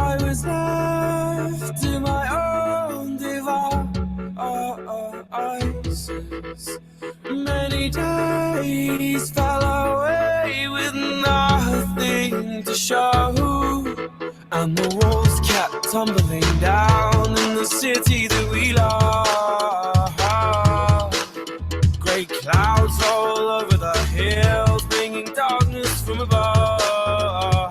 I was left to my own devices. Many days fell away with nothing to show, and the walls kept tumbling down in the city that we love. Great clouds roll over the hills, bringing darkness from above.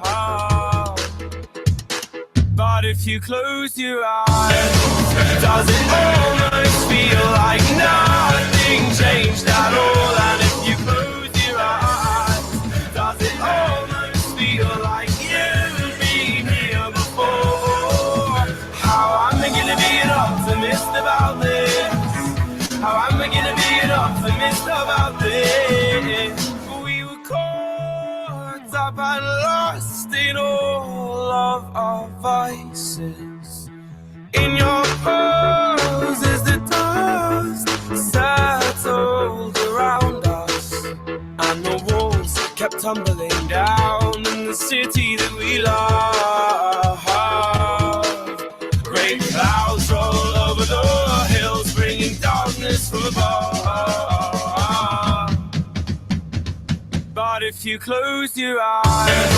But if you close your eyes, does it almost feel like nothing changed at all? And if you close your eyes, does it almost feel like you've been here before? How am I gonna be an optimist about this? How am I gonna be an optimist about this? We were caught up and lost in all of our vices. In your poses the dust settled around us, and the walls kept tumbling down in the city that we love. Great clouds roll over the hills, bringing darkness from above. But if you close your eyes,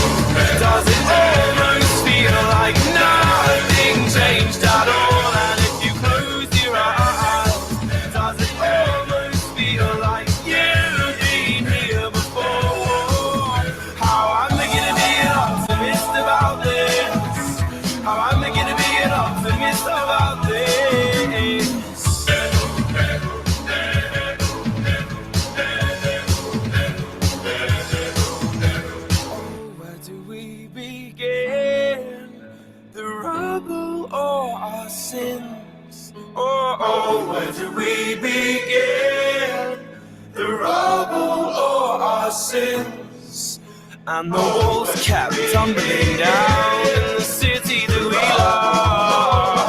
does it almost feel like nothing changed at all? And if you close your eyes, does it almost feel like you've been here before? How am I gonna be an optimist about this? How am I gonna be an optimist about this? Oh, where do we begin? The rubble or our sins? And the walls kept tumbling down in the city that we love.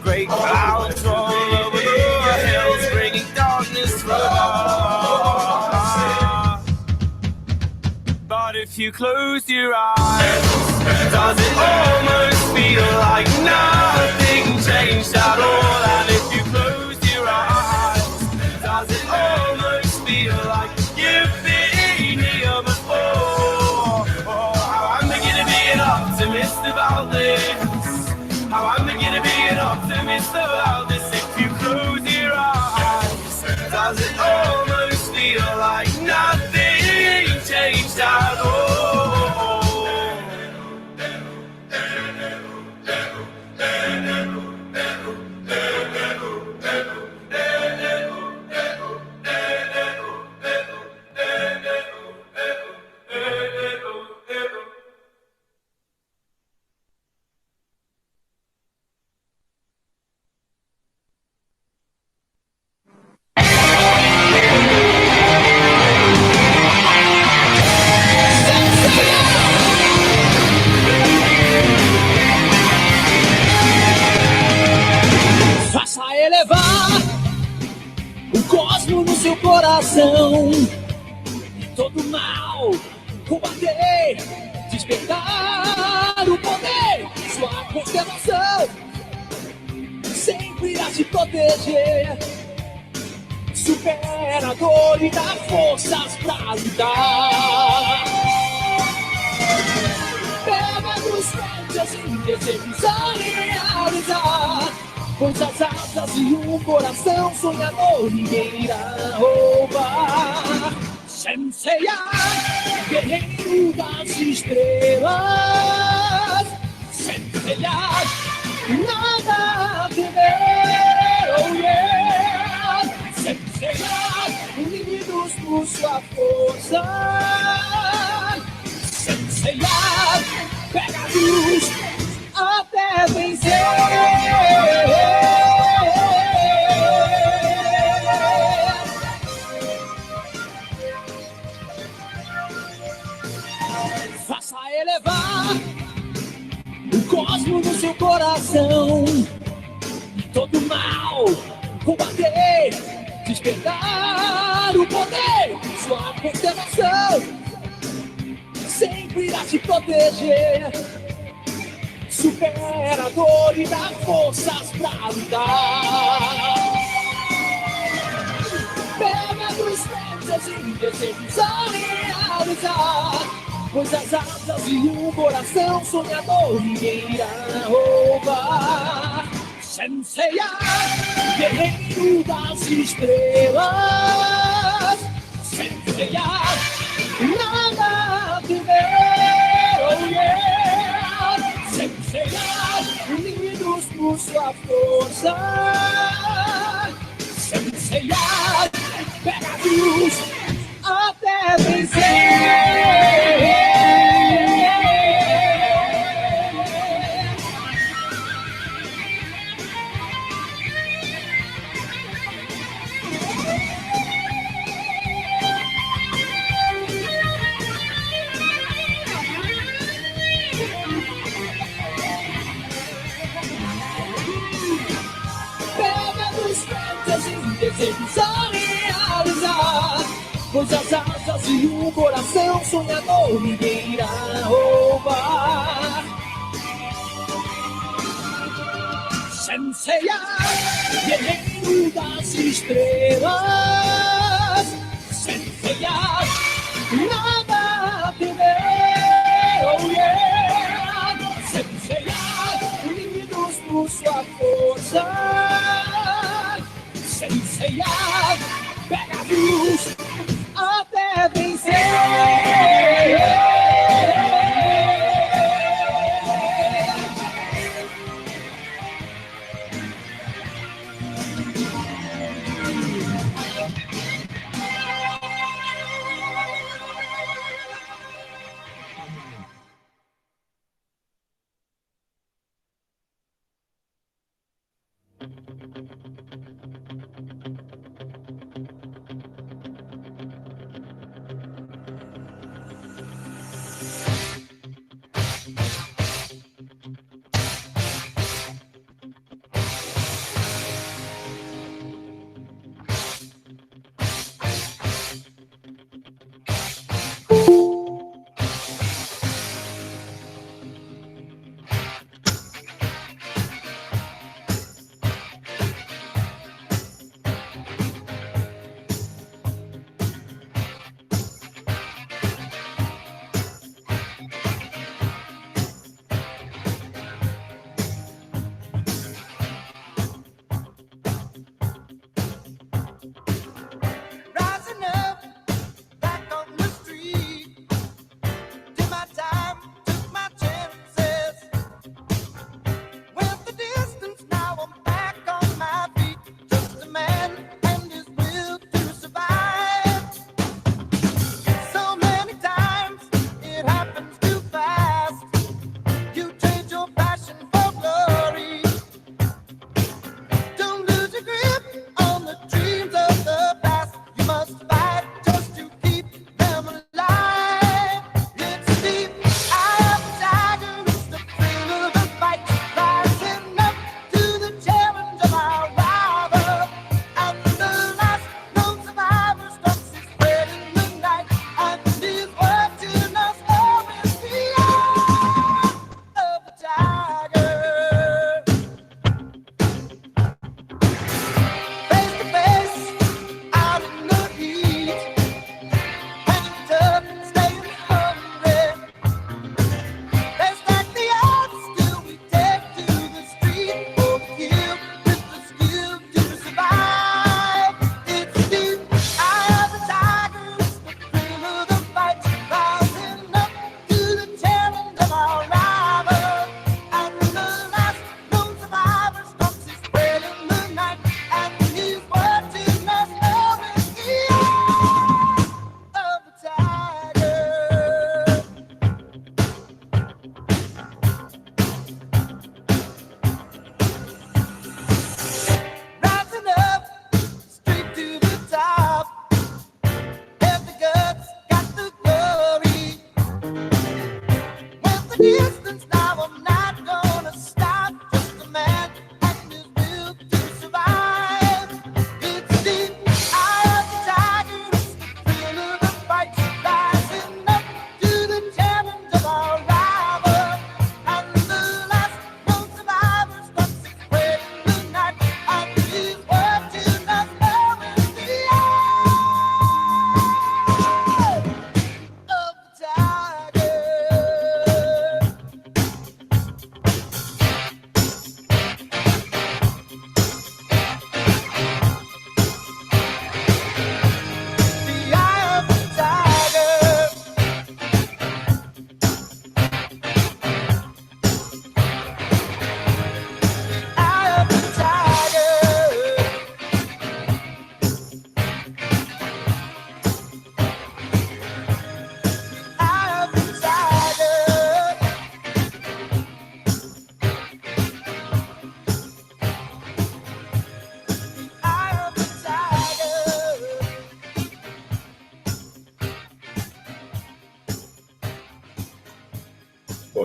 Great clouds roll over the hills, bringing darkness from above. But if you close your eyes, does it almost feel like nothing changed at all? And if you close your eyes, does it almost feel like you've been here before? Oh, how am I gonna be an optimist about this? How am I gonna be an optimist about this? If you close your eyes, does it almost feel like nothing changed at all? Seu coração, todo mal, combater, despertar o poder, sua constelação, sempre a te proteger, supera a dor e dá forças pra lutar. Pega dos pés e desejos a realizar, pois as asas e um coração sonhador ninguém irá roubar. Senseiya, guerreiro das estrelas. Senseiya, nada a temer, oh yeah. Senseiya, unidos por sua força. Senseiya, pega a luz até vencer. Faça elevar o cosmos no seu coração, todo mal combater, despertar o poder, sua constelação sempre irá te proteger, supera a dor e dá forças pra lutar. Pega dos pés e desejos a realizar, pois as asas e um coração sonhador ninguém irá roubar. Senseiya, guerreiro das estrelas. Senseiya, nada temer, oh yeah. Senseiya, unidos por sua força. Senseiya, pega a luz até vencer. Desejos a realizar, pois as asas e um coração sonhador ninguém irá roubar. Senseiya, guerreiro das estrelas. Senseiya, nada temer, oh yeah. Senseiya, unidos por sua força. Senseiya, pega a luz até vencer.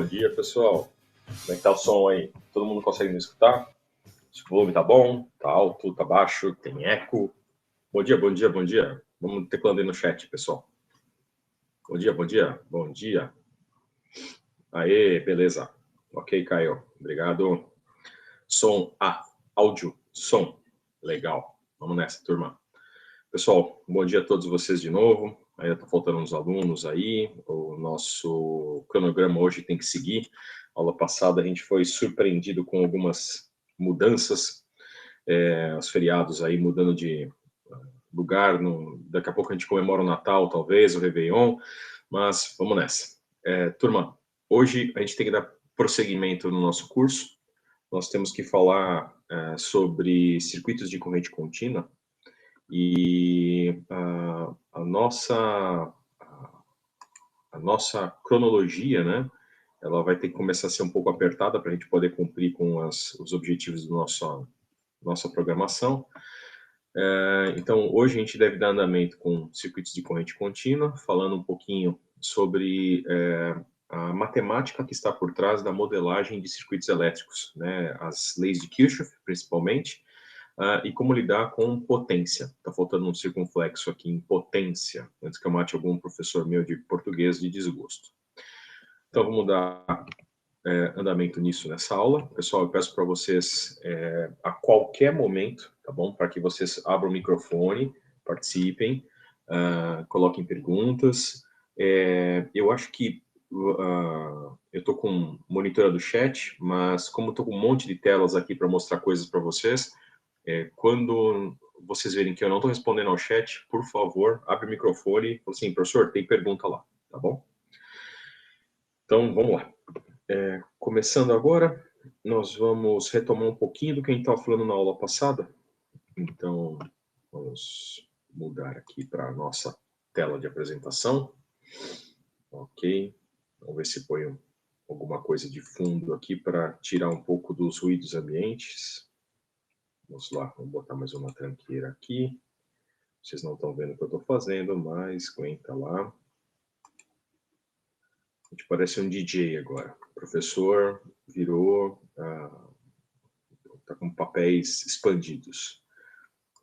dia, pessoal. Como é que tá o som aí? Todo mundo consegue me escutar? O volume tá bom? Tá alto? Tá baixo? Tem eco? Bom dia, bom dia, bom dia. Vamos teclando aí no chat, pessoal. Bom dia, bom dia, bom dia. Aê, beleza. Ok, Caio. Obrigado. Som, áudio, som. Legal. Vamos nessa, turma. Pessoal, bom dia a todos vocês de novo. Ainda tá faltando uns alunos aí. O nosso cronograma hoje tem que seguir. Aula passada a gente foi surpreendido com algumas mudanças. Os feriados aí mudando de lugar. Daqui a pouco a gente comemora o Natal, talvez, o Réveillon. Mas vamos nessa. Turma, hoje a gente tem que dar prosseguimento no nosso curso. Nós temos que falar sobre circuitos de corrente contínua. E a nossa cronologia, né, ela vai ter que começar a ser um pouco apertada para a gente poder cumprir com os objetivos da nossa programação. Então, hoje a gente deve dar andamento com circuitos de corrente contínua, falando um pouquinho sobre a matemática que está por trás da modelagem de circuitos elétricos, né, as leis de Kirchhoff, principalmente, e como lidar com potência. Está faltando um circunflexo aqui em potência, antes que eu mate algum professor meu de português de desgosto. Então, vamos dar andamento nisso nessa aula. Pessoal, eu peço para vocês, a qualquer momento, tá bom? Para que vocês abram o microfone, participem, coloquem perguntas. Eu acho que eu estou com monitora do chat, mas como estou com um monte de telas aqui para mostrar coisas para vocês, quando vocês verem que eu não estou respondendo ao chat, por favor, abre o microfone e fala assim, professor, tem pergunta lá, tá bom? Então, vamos lá. Começando agora, nós vamos retomar um pouquinho do que a gente estava falando na aula passada. Então, vamos mudar aqui para a nossa tela de apresentação. Ok. Vamos ver se põe alguma coisa de fundo aqui para tirar um pouco dos ruídos ambientes. Vamos lá, vamos botar mais uma tranqueira aqui. Vocês não estão vendo o que eu estou fazendo, mas aguenta lá. A gente parece um DJ agora. O professor virou... Está com papéis expandidos.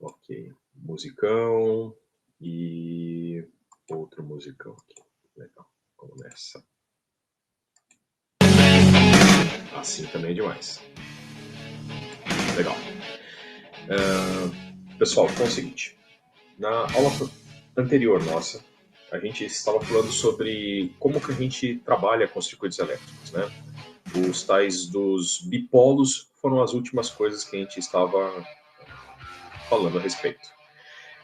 Ok. Musicão e outro musicão aqui. Legal. Vamos nessa. Assim também é demais. Legal. Pessoal, então é o seguinte. Na aula anterior nossa, a gente estava falando sobre como que a gente trabalha com circuitos elétricos, né? Os tais dos bipolos foram as últimas coisas que a gente estava falando a respeito.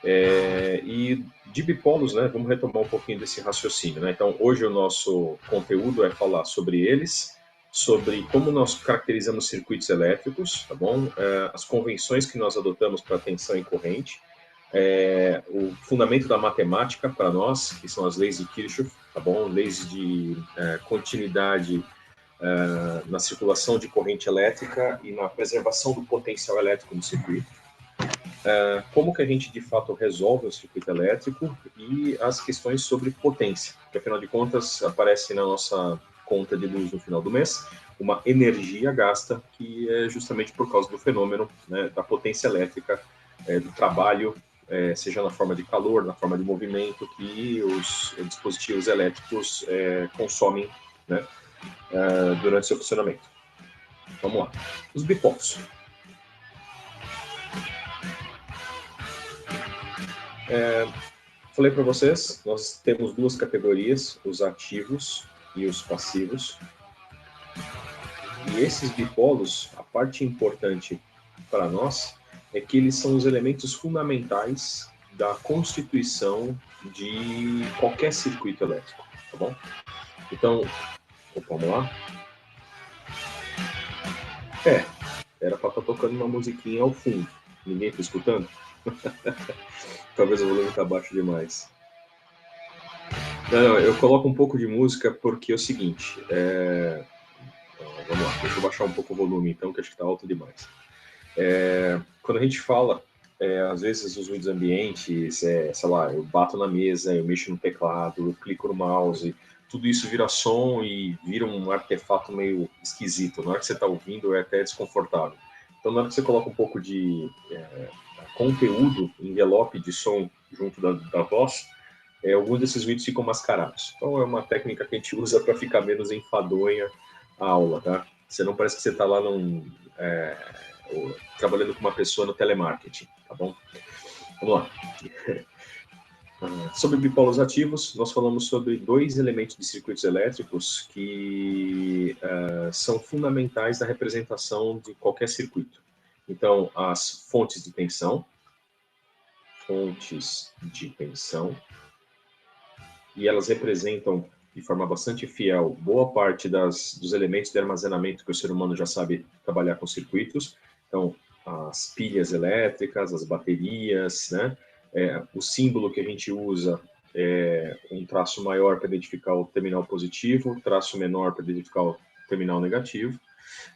E de bipolos, né, vamos retomar um pouquinho desse raciocínio, né? Então, hoje o nosso conteúdo é falar sobre eles, sobre como nós caracterizamos circuitos elétricos, tá bom? As convenções que nós adotamos para tensão e corrente, o fundamento da matemática para nós, que são as leis de Kirchhoff, tá bom? Leis de continuidade na circulação de corrente elétrica e na preservação do potencial elétrico no circuito. Como que a gente, de fato, resolve o circuito elétrico e as questões sobre potência, que, afinal de contas, aparece na nossa conta de luz no final do mês, uma energia gasta, que é justamente por causa do fenômeno, né, da potência elétrica, do trabalho, seja na forma de calor, na forma de movimento, que os dispositivos elétricos consomem, né, durante seu funcionamento. Vamos lá. Os bipolos. Falei para vocês, nós temos duas categorias, os ativos e os passivos. E esses bipolos, a parte importante para nós é que eles são os elementos fundamentais da constituição de qualquer circuito elétrico, tá bom? Então, vamos lá. Era para estar tocando uma musiquinha ao fundo. Ninguém está escutando? Talvez o volume está baixo demais. Não, eu coloco um pouco de música porque é o seguinte, vamos lá, deixa eu baixar um pouco o volume então, que acho que está alto demais. Quando a gente fala, às vezes os ruídos ambientes, sei lá, eu bato na mesa, eu mexo no teclado, eu clico no mouse, tudo isso vira som e vira um artefato meio esquisito. Na hora que você está ouvindo, é até desconfortável. Então, na hora que você coloca um pouco de conteúdo, envelope de som junto da voz, alguns desses vídeos ficam mascarados. Então, é uma técnica que a gente usa para ficar menos enfadonha a aula, tá? Você não parece que você está lá trabalhando com uma pessoa no telemarketing, tá bom? Vamos lá. Sobre bipolos ativos, nós falamos sobre 2 elementos de circuitos elétricos que são fundamentais na representação de qualquer circuito. Então, as fontes de tensão, e elas representam de forma bastante fiel boa parte dos elementos de armazenamento que o ser humano já sabe trabalhar com circuitos. Então, as pilhas elétricas, as baterias, né? O símbolo que a gente usa é um traço maior para identificar o terminal positivo, traço menor para identificar o terminal negativo.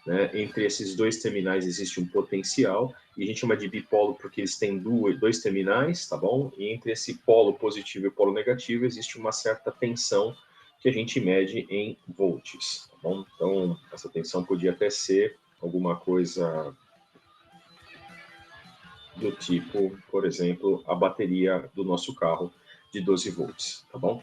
Né? Entre esses 2 terminais existe um potencial, e a gente chama de bipolo porque eles têm 2 terminais, tá bom? E entre esse polo positivo e polo negativo existe uma certa tensão que a gente mede em volts, tá bom? Então, essa tensão podia até ser alguma coisa do tipo, por exemplo, a bateria do nosso carro de 12 volts, tá bom?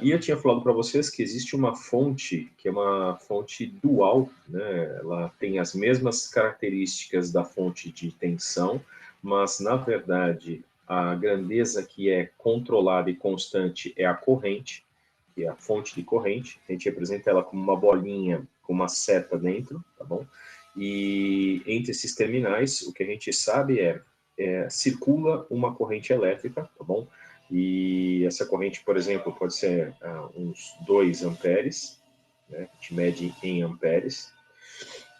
E eu tinha falado para vocês que existe uma fonte, que é uma fonte dual, né? Ela tem as mesmas características da fonte de tensão, mas, na verdade, a grandeza que é controlada e constante é a corrente, que é a fonte de corrente. A gente representa ela como uma bolinha com uma seta dentro, tá bom? E entre esses terminais, o que a gente sabe circula uma corrente elétrica, tá bom? E essa corrente, por exemplo, pode ser uns 2 amperes, né? A gente mede em amperes,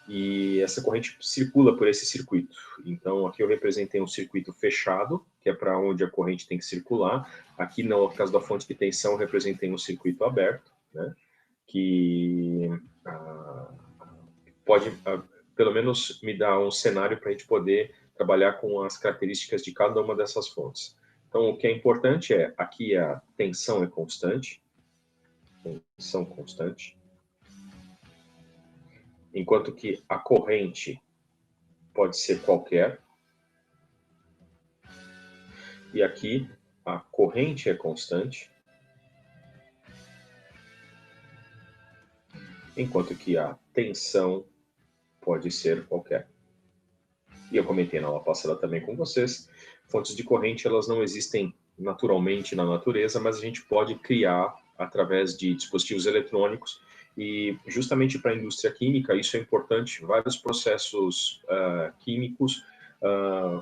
e essa corrente circula por esse circuito. Então, aqui eu representei um circuito fechado, que é para onde a corrente tem que circular. Aqui, no caso da fonte de tensão, eu representei um circuito aberto, né? Que pode, pelo menos, me dar um cenário para a gente poder trabalhar com as características de cada uma dessas fontes. Então, o que é importante aqui a tensão é constante, enquanto que a corrente pode ser qualquer, e aqui a corrente é constante, enquanto que a tensão pode ser qualquer. E eu comentei na aula passada também com vocês, fontes de corrente, elas não existem naturalmente na natureza, mas a gente pode criar através de dispositivos eletrônicos, e justamente para a indústria química isso é importante. Vários processos químicos,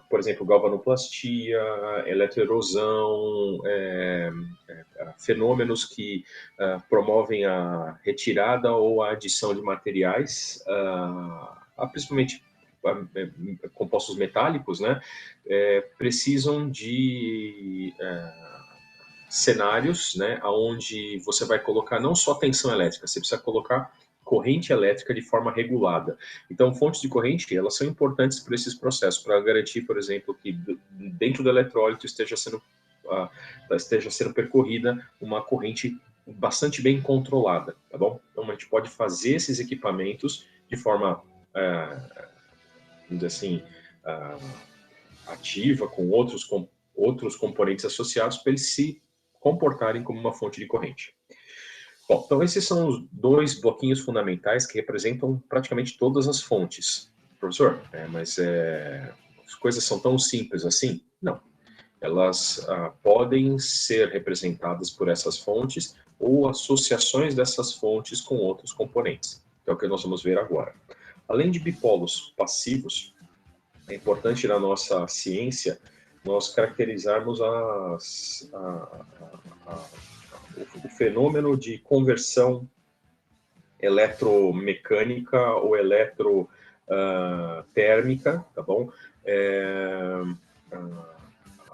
por exemplo, galvanoplastia, eletroerosão, fenômenos que promovem a retirada ou a adição de materiais, principalmente compostos metálicos, né, precisam de cenários, né, onde você vai colocar não só tensão elétrica, você precisa colocar corrente elétrica de forma regulada. Então, fontes de corrente, elas são importantes para esses processos, para garantir, por exemplo, que dentro do eletrólito esteja sendo percorrida uma corrente bastante bem controlada, tá bom? Então, a gente pode fazer esses equipamentos de forma vamos dizer assim, ativa, com outros componentes associados, para eles se comportarem como uma fonte de corrente. Bom, então esses são os 2 bloquinhos fundamentais que representam praticamente todas as fontes. Professor, mas as coisas são tão simples assim? Não. Elas podem ser representadas por essas fontes ou associações dessas fontes com outros componentes. Que é o que nós vamos ver agora. Além de bipolos passivos, é importante na nossa ciência nós caracterizarmos o fenômeno de conversão eletromecânica ou eletrotérmica, tá bom?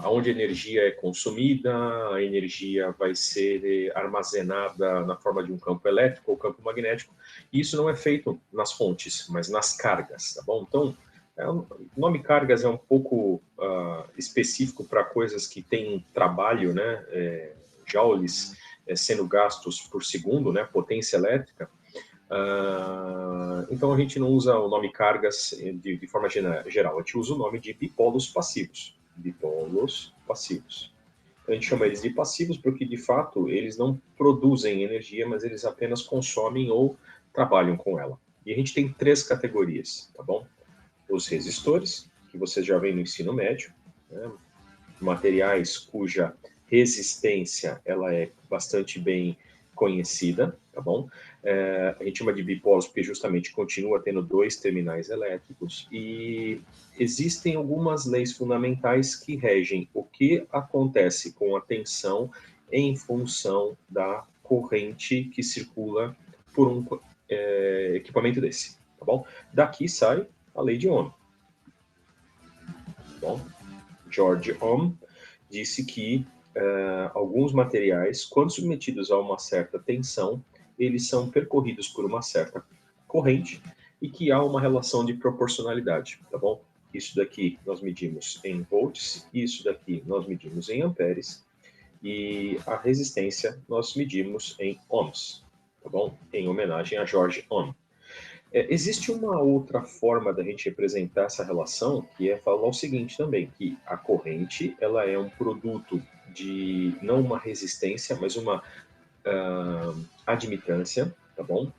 Onde a energia é consumida, a energia vai ser armazenada na forma de um campo elétrico ou campo magnético. E isso não é feito nas fontes, mas nas cargas, tá bom? Então, o nome cargas é um pouco específico para coisas que têm trabalho, né? Joules, sendo gastos por segundo, né, potência elétrica, então a gente não usa o nome cargas de forma geral, a gente usa o nome de bipolos passivos. Bipolos passivos. A gente chama eles de passivos porque, de fato, eles não produzem energia, mas eles apenas consomem ou trabalham com ela. E a gente tem 3 categorias, tá bom? Os resistores, que vocês já veem no ensino médio, né? Materiais cuja resistência ela é bastante bem conhecida, tá bom? A gente chama de bipolos porque justamente continua tendo 2 terminais elétricos e existem algumas leis fundamentais que regem o que acontece com a tensão em função da corrente que circula por um equipamento desse, tá bom? Daqui sai a lei de Ohm, tá bom? George Ohm disse que alguns materiais, quando submetidos a uma certa tensão, eles são percorridos por uma certa corrente e que há uma relação de proporcionalidade, tá bom? Isso daqui nós medimos em volts, isso daqui nós medimos em amperes e a resistência nós medimos em ohms, tá bom? Em homenagem a George Ohm. Existe uma outra forma da gente representar essa relação, que é falar o seguinte também, que a corrente ela é um produto de, não uma resistência, mas uma admitância, tá bom?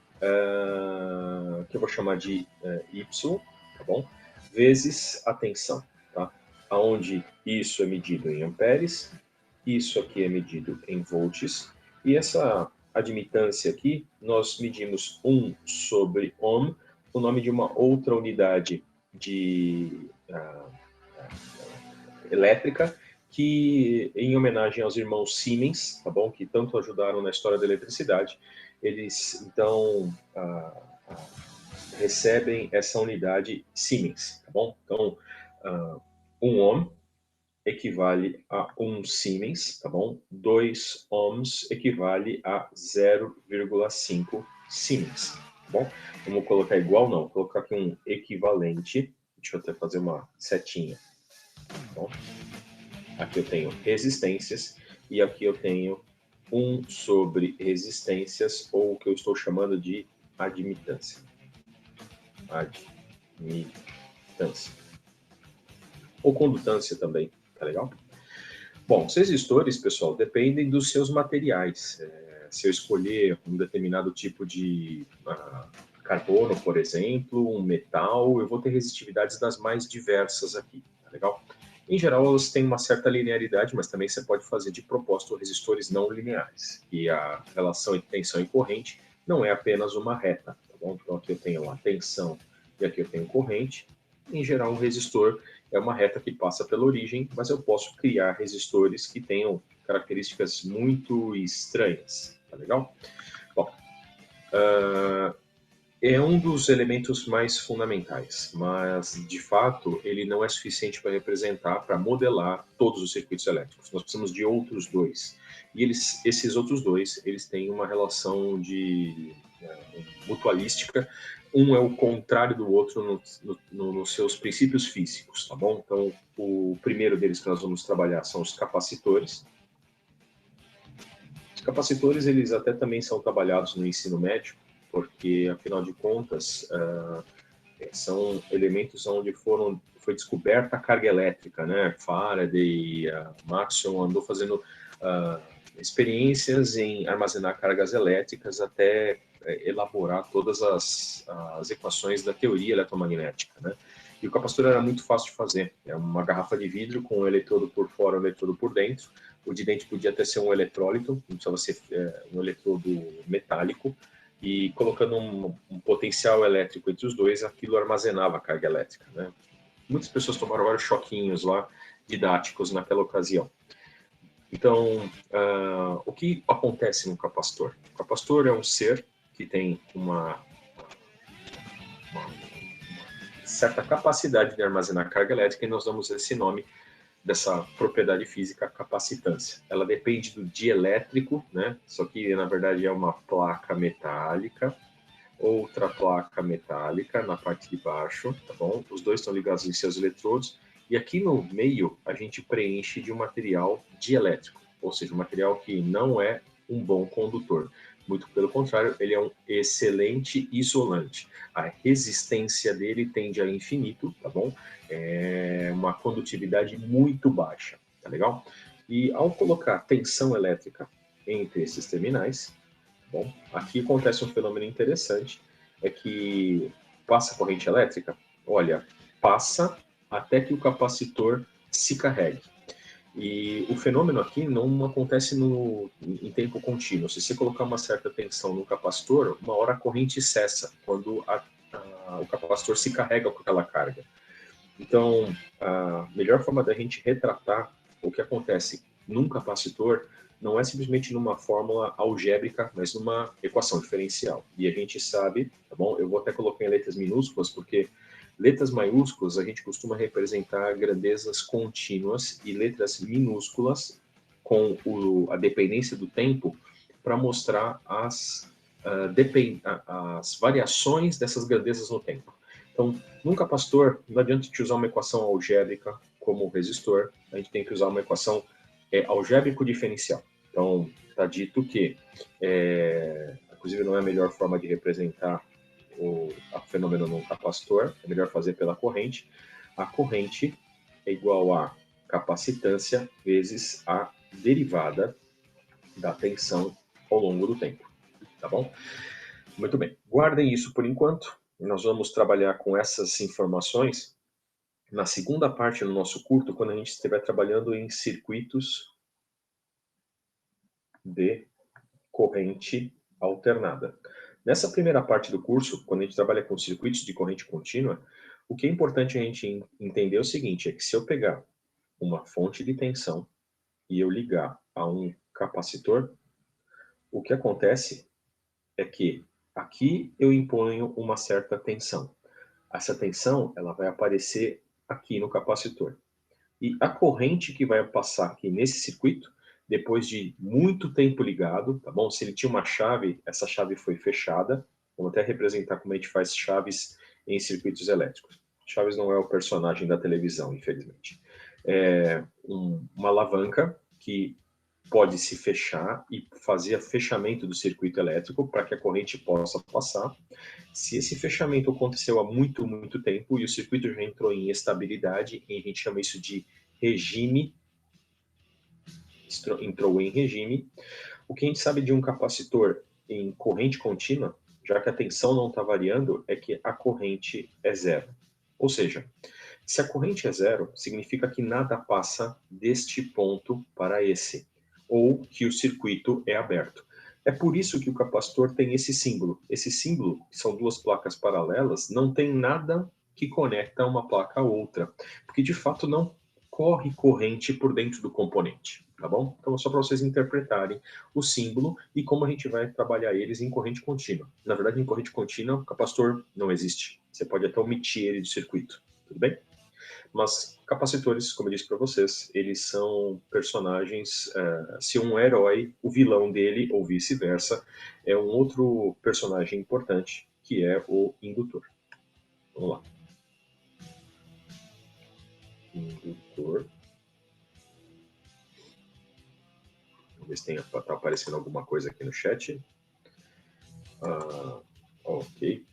Que eu vou chamar de Y, tá bom? Vezes a tensão, tá? Onde isso é medido em amperes, isso aqui é medido em volts, e essa admitância aqui, nós medimos 1 sobre ohm, o nome de uma outra unidade de elétrica, que em homenagem aos irmãos Siemens, tá bom? Que tanto ajudaram na história da eletricidade, eles então recebem essa unidade Siemens, tá bom? Então, 1 ohm equivale a 1 Siemens, tá bom? 2 ohms equivale a 0,5 Siemens, tá bom? Vamos colocar igual, não. Vou colocar aqui um equivalente. Deixa eu até fazer uma setinha, tá bom? Aqui eu tenho resistências e aqui eu tenho 1 sobre resistências, ou o que eu estou chamando de admitância. Admitância. Ou condutância também. Tá legal? Bom, os resistores, pessoal, dependem dos seus materiais. Se eu escolher um determinado tipo de carbono, por exemplo, um metal, eu vou ter resistividades das mais diversas aqui, tá legal? Em geral, elas têm uma certa linearidade, mas também você pode fazer de propósito resistores não lineares. E a relação entre tensão e corrente não é apenas uma reta, tá bom? Então aqui eu tenho a tensão e aqui eu tenho corrente. Em geral, um resistor é uma reta que passa pela origem, mas eu posso criar resistores que tenham características muito estranhas, tá legal? Bom, é um dos elementos mais fundamentais, mas de fato ele não é suficiente para representar, para modelar todos os circuitos elétricos. Nós precisamos de outros 2. E esses outros 2, eles têm uma relação de mutualística. Um é o contrário do outro nos seus princípios físicos, tá bom? Então, o primeiro deles que nós vamos trabalhar são os capacitores. Os capacitores, eles até também são trabalhados no ensino médio, porque, afinal de contas, são elementos onde foi descoberta a carga elétrica, né? Faraday, Maxwell andou fazendo experiências em armazenar cargas elétricas até elaborar todas as equações da teoria eletromagnética, né? E o capacitor era muito fácil de fazer. É uma garrafa de vidro com um eletrodo por fora e um eletrodo por dentro. O de dentro podia até ser um eletrólito, não precisava ser um eletrodo metálico. E colocando um potencial elétrico entre os dois, aquilo armazenava a carga elétrica, né? Muitas pessoas tomaram vários choquinhos lá, didáticos naquela ocasião. Então, o que acontece no capacitor? O capacitor é um ser que tem uma certa capacidade de armazenar carga elétrica, e nós damos esse nome dessa propriedade física, capacitância. Ela depende do dielétrico, né? Isso aqui, na verdade, é uma placa metálica, outra placa metálica na parte de baixo, tá bom? Os dois estão ligados em seus eletrodos, e aqui no meio a gente preenche de um material dielétrico, ou seja, um material que não é um bom condutor. Muito pelo contrário, ele é um excelente isolante. A resistência dele tende a infinito, tá bom? É uma condutividade muito baixa, tá legal? E ao colocar tensão elétrica entre esses terminais, tá bom? Aqui acontece um fenômeno interessante, é que passa corrente elétrica, olha, passa até que o capacitor se carregue. E o fenômeno aqui não acontece em tempo contínuo. Se você colocar uma certa tensão no capacitor, uma hora a corrente cessa, quando o capacitor se carrega com aquela carga. Então, a melhor forma da gente retratar o que acontece num capacitor não é simplesmente numa fórmula algébrica, mas numa equação diferencial. E a gente sabe, tá bom? Eu vou até colocar em letras minúsculas, porque letras maiúsculas a gente costuma representar grandezas contínuas e letras minúsculas com a dependência do tempo para mostrar as variações dessas grandezas no tempo. Então, num capacitor, não adianta a gente usar uma equação algébrica como resistor, a gente tem que usar uma equação algébrico diferencial. Então, está dito que, inclusive não é a melhor forma de representar o fenômeno num capacitor, é melhor fazer pela corrente. A corrente é igual a capacitância vezes a derivada da tensão ao longo do tempo, tá bom? Muito bem, guardem isso por enquanto. Nós vamos trabalhar com essas informações na segunda parte do nosso curso, quando a gente estiver trabalhando em circuitos de corrente alternada. Nessa primeira parte do curso, quando a gente trabalha com circuitos de corrente contínua, o que é importante a gente entender é o seguinte, é que se eu pegar uma fonte de tensão e eu ligar a um capacitor, o que acontece é que aqui eu imponho uma certa tensão. Essa tensão ela vai aparecer aqui no capacitor. E a corrente que vai passar aqui nesse circuito, depois de muito tempo ligado, tá bom? Se ele tinha uma chave, essa chave foi fechada. Vamos até representar como a gente faz chaves em circuitos elétricos. Chaves não é o personagem da televisão, infelizmente. É uma alavanca que pode se fechar e fazer fechamento do circuito elétrico para que a corrente possa passar. Se esse fechamento aconteceu há muito, muito tempo e o circuito já entrou em estabilidade, e a gente chama isso de regime, entrou em regime, o que a gente sabe de um capacitor em corrente contínua, já que a tensão não está variando, é que a corrente é zero. Ou seja, se a corrente é zero, significa que nada passa deste ponto para esse, ou que o circuito é aberto. É por isso que o capacitor tem esse símbolo. Esse símbolo, que são duas placas paralelas, não tem nada que conecta uma placa a outra, porque de fato não corre corrente por dentro do componente, tá bom? Então, só para vocês interpretarem o símbolo e como a gente vai trabalhar eles em corrente contínua. Na verdade, em corrente contínua, o capacitor não existe. Você pode até omitir ele do circuito, tudo bem? Mas capacitores, como eu disse para vocês, eles são personagens, se um herói, o vilão dele, ou vice-versa, é um outro personagem importante, que é o indutor. Vamos lá. Indutor. Vamos ver se está aparecendo alguma coisa aqui no chat. Ok.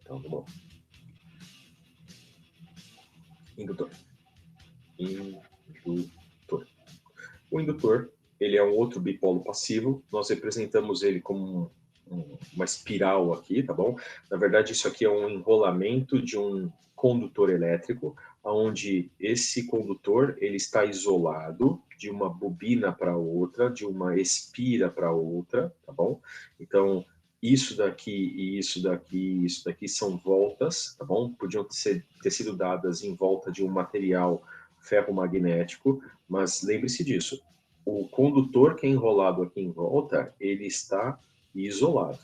Então, vamos lá. Indutor. Indutor. O indutor, ele é um outro bipolo passivo. Nós representamos ele como uma espiral aqui, tá bom? Na verdade, isso aqui é um enrolamento de um condutor elétrico, onde esse condutor ele está isolado de uma bobina para outra, de uma espira para outra, tá bom? Então, isso daqui e isso daqui e isso daqui são voltas, tá bom? Podiam ter sido dadas em volta de um material ferromagnético, mas lembre-se disso. O condutor que é enrolado aqui em volta, ele está isolado.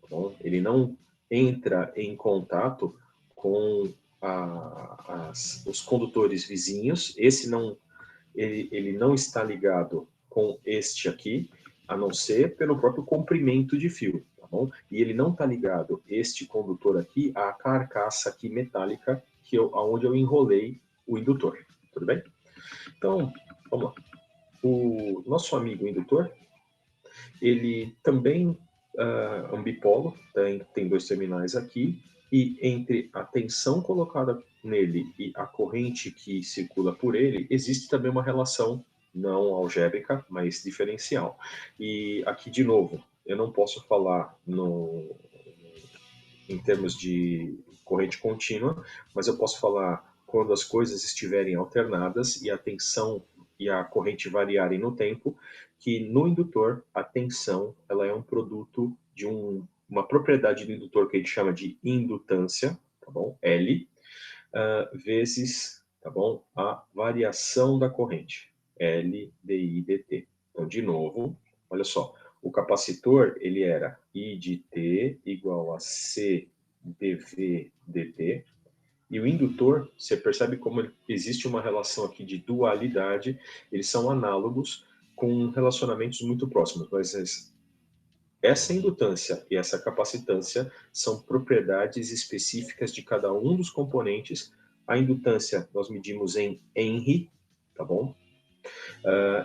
Tá bom? Ele não entra em contato com os condutores vizinhos. Ele não está ligado com este aqui, a não ser pelo próprio comprimento de fio. Tá bom? E ele não está ligado, este condutor aqui, à carcaça aqui metálica, onde eu enrolei o indutor. Tudo bem? Então, vamos lá. O nosso amigo indutor, Ele também é um bipolo, tem dois terminais aqui, e entre a tensão colocada nele e a corrente que circula por ele, existe também uma relação não algébrica, mas diferencial. E aqui, de novo, eu não posso falar em termos de corrente contínua, mas eu posso falar quando as coisas estiverem alternadas e a tensão e a corrente variarem no tempo, que no indutor a tensão ela é um produto de uma propriedade do indutor que a gente chama de indutância, tá bom? L, vezes, tá bom? A variação da corrente, L di dt. Então, de novo, olha só, o capacitor ele era I de T igual a C dV dt, e o indutor, você percebe como existe uma relação aqui de dualidade, eles são análogos com relacionamentos muito próximos, mas essa indutância e essa capacitância são propriedades específicas de cada um dos componentes. A indutância nós medimos em Henry, tá bom?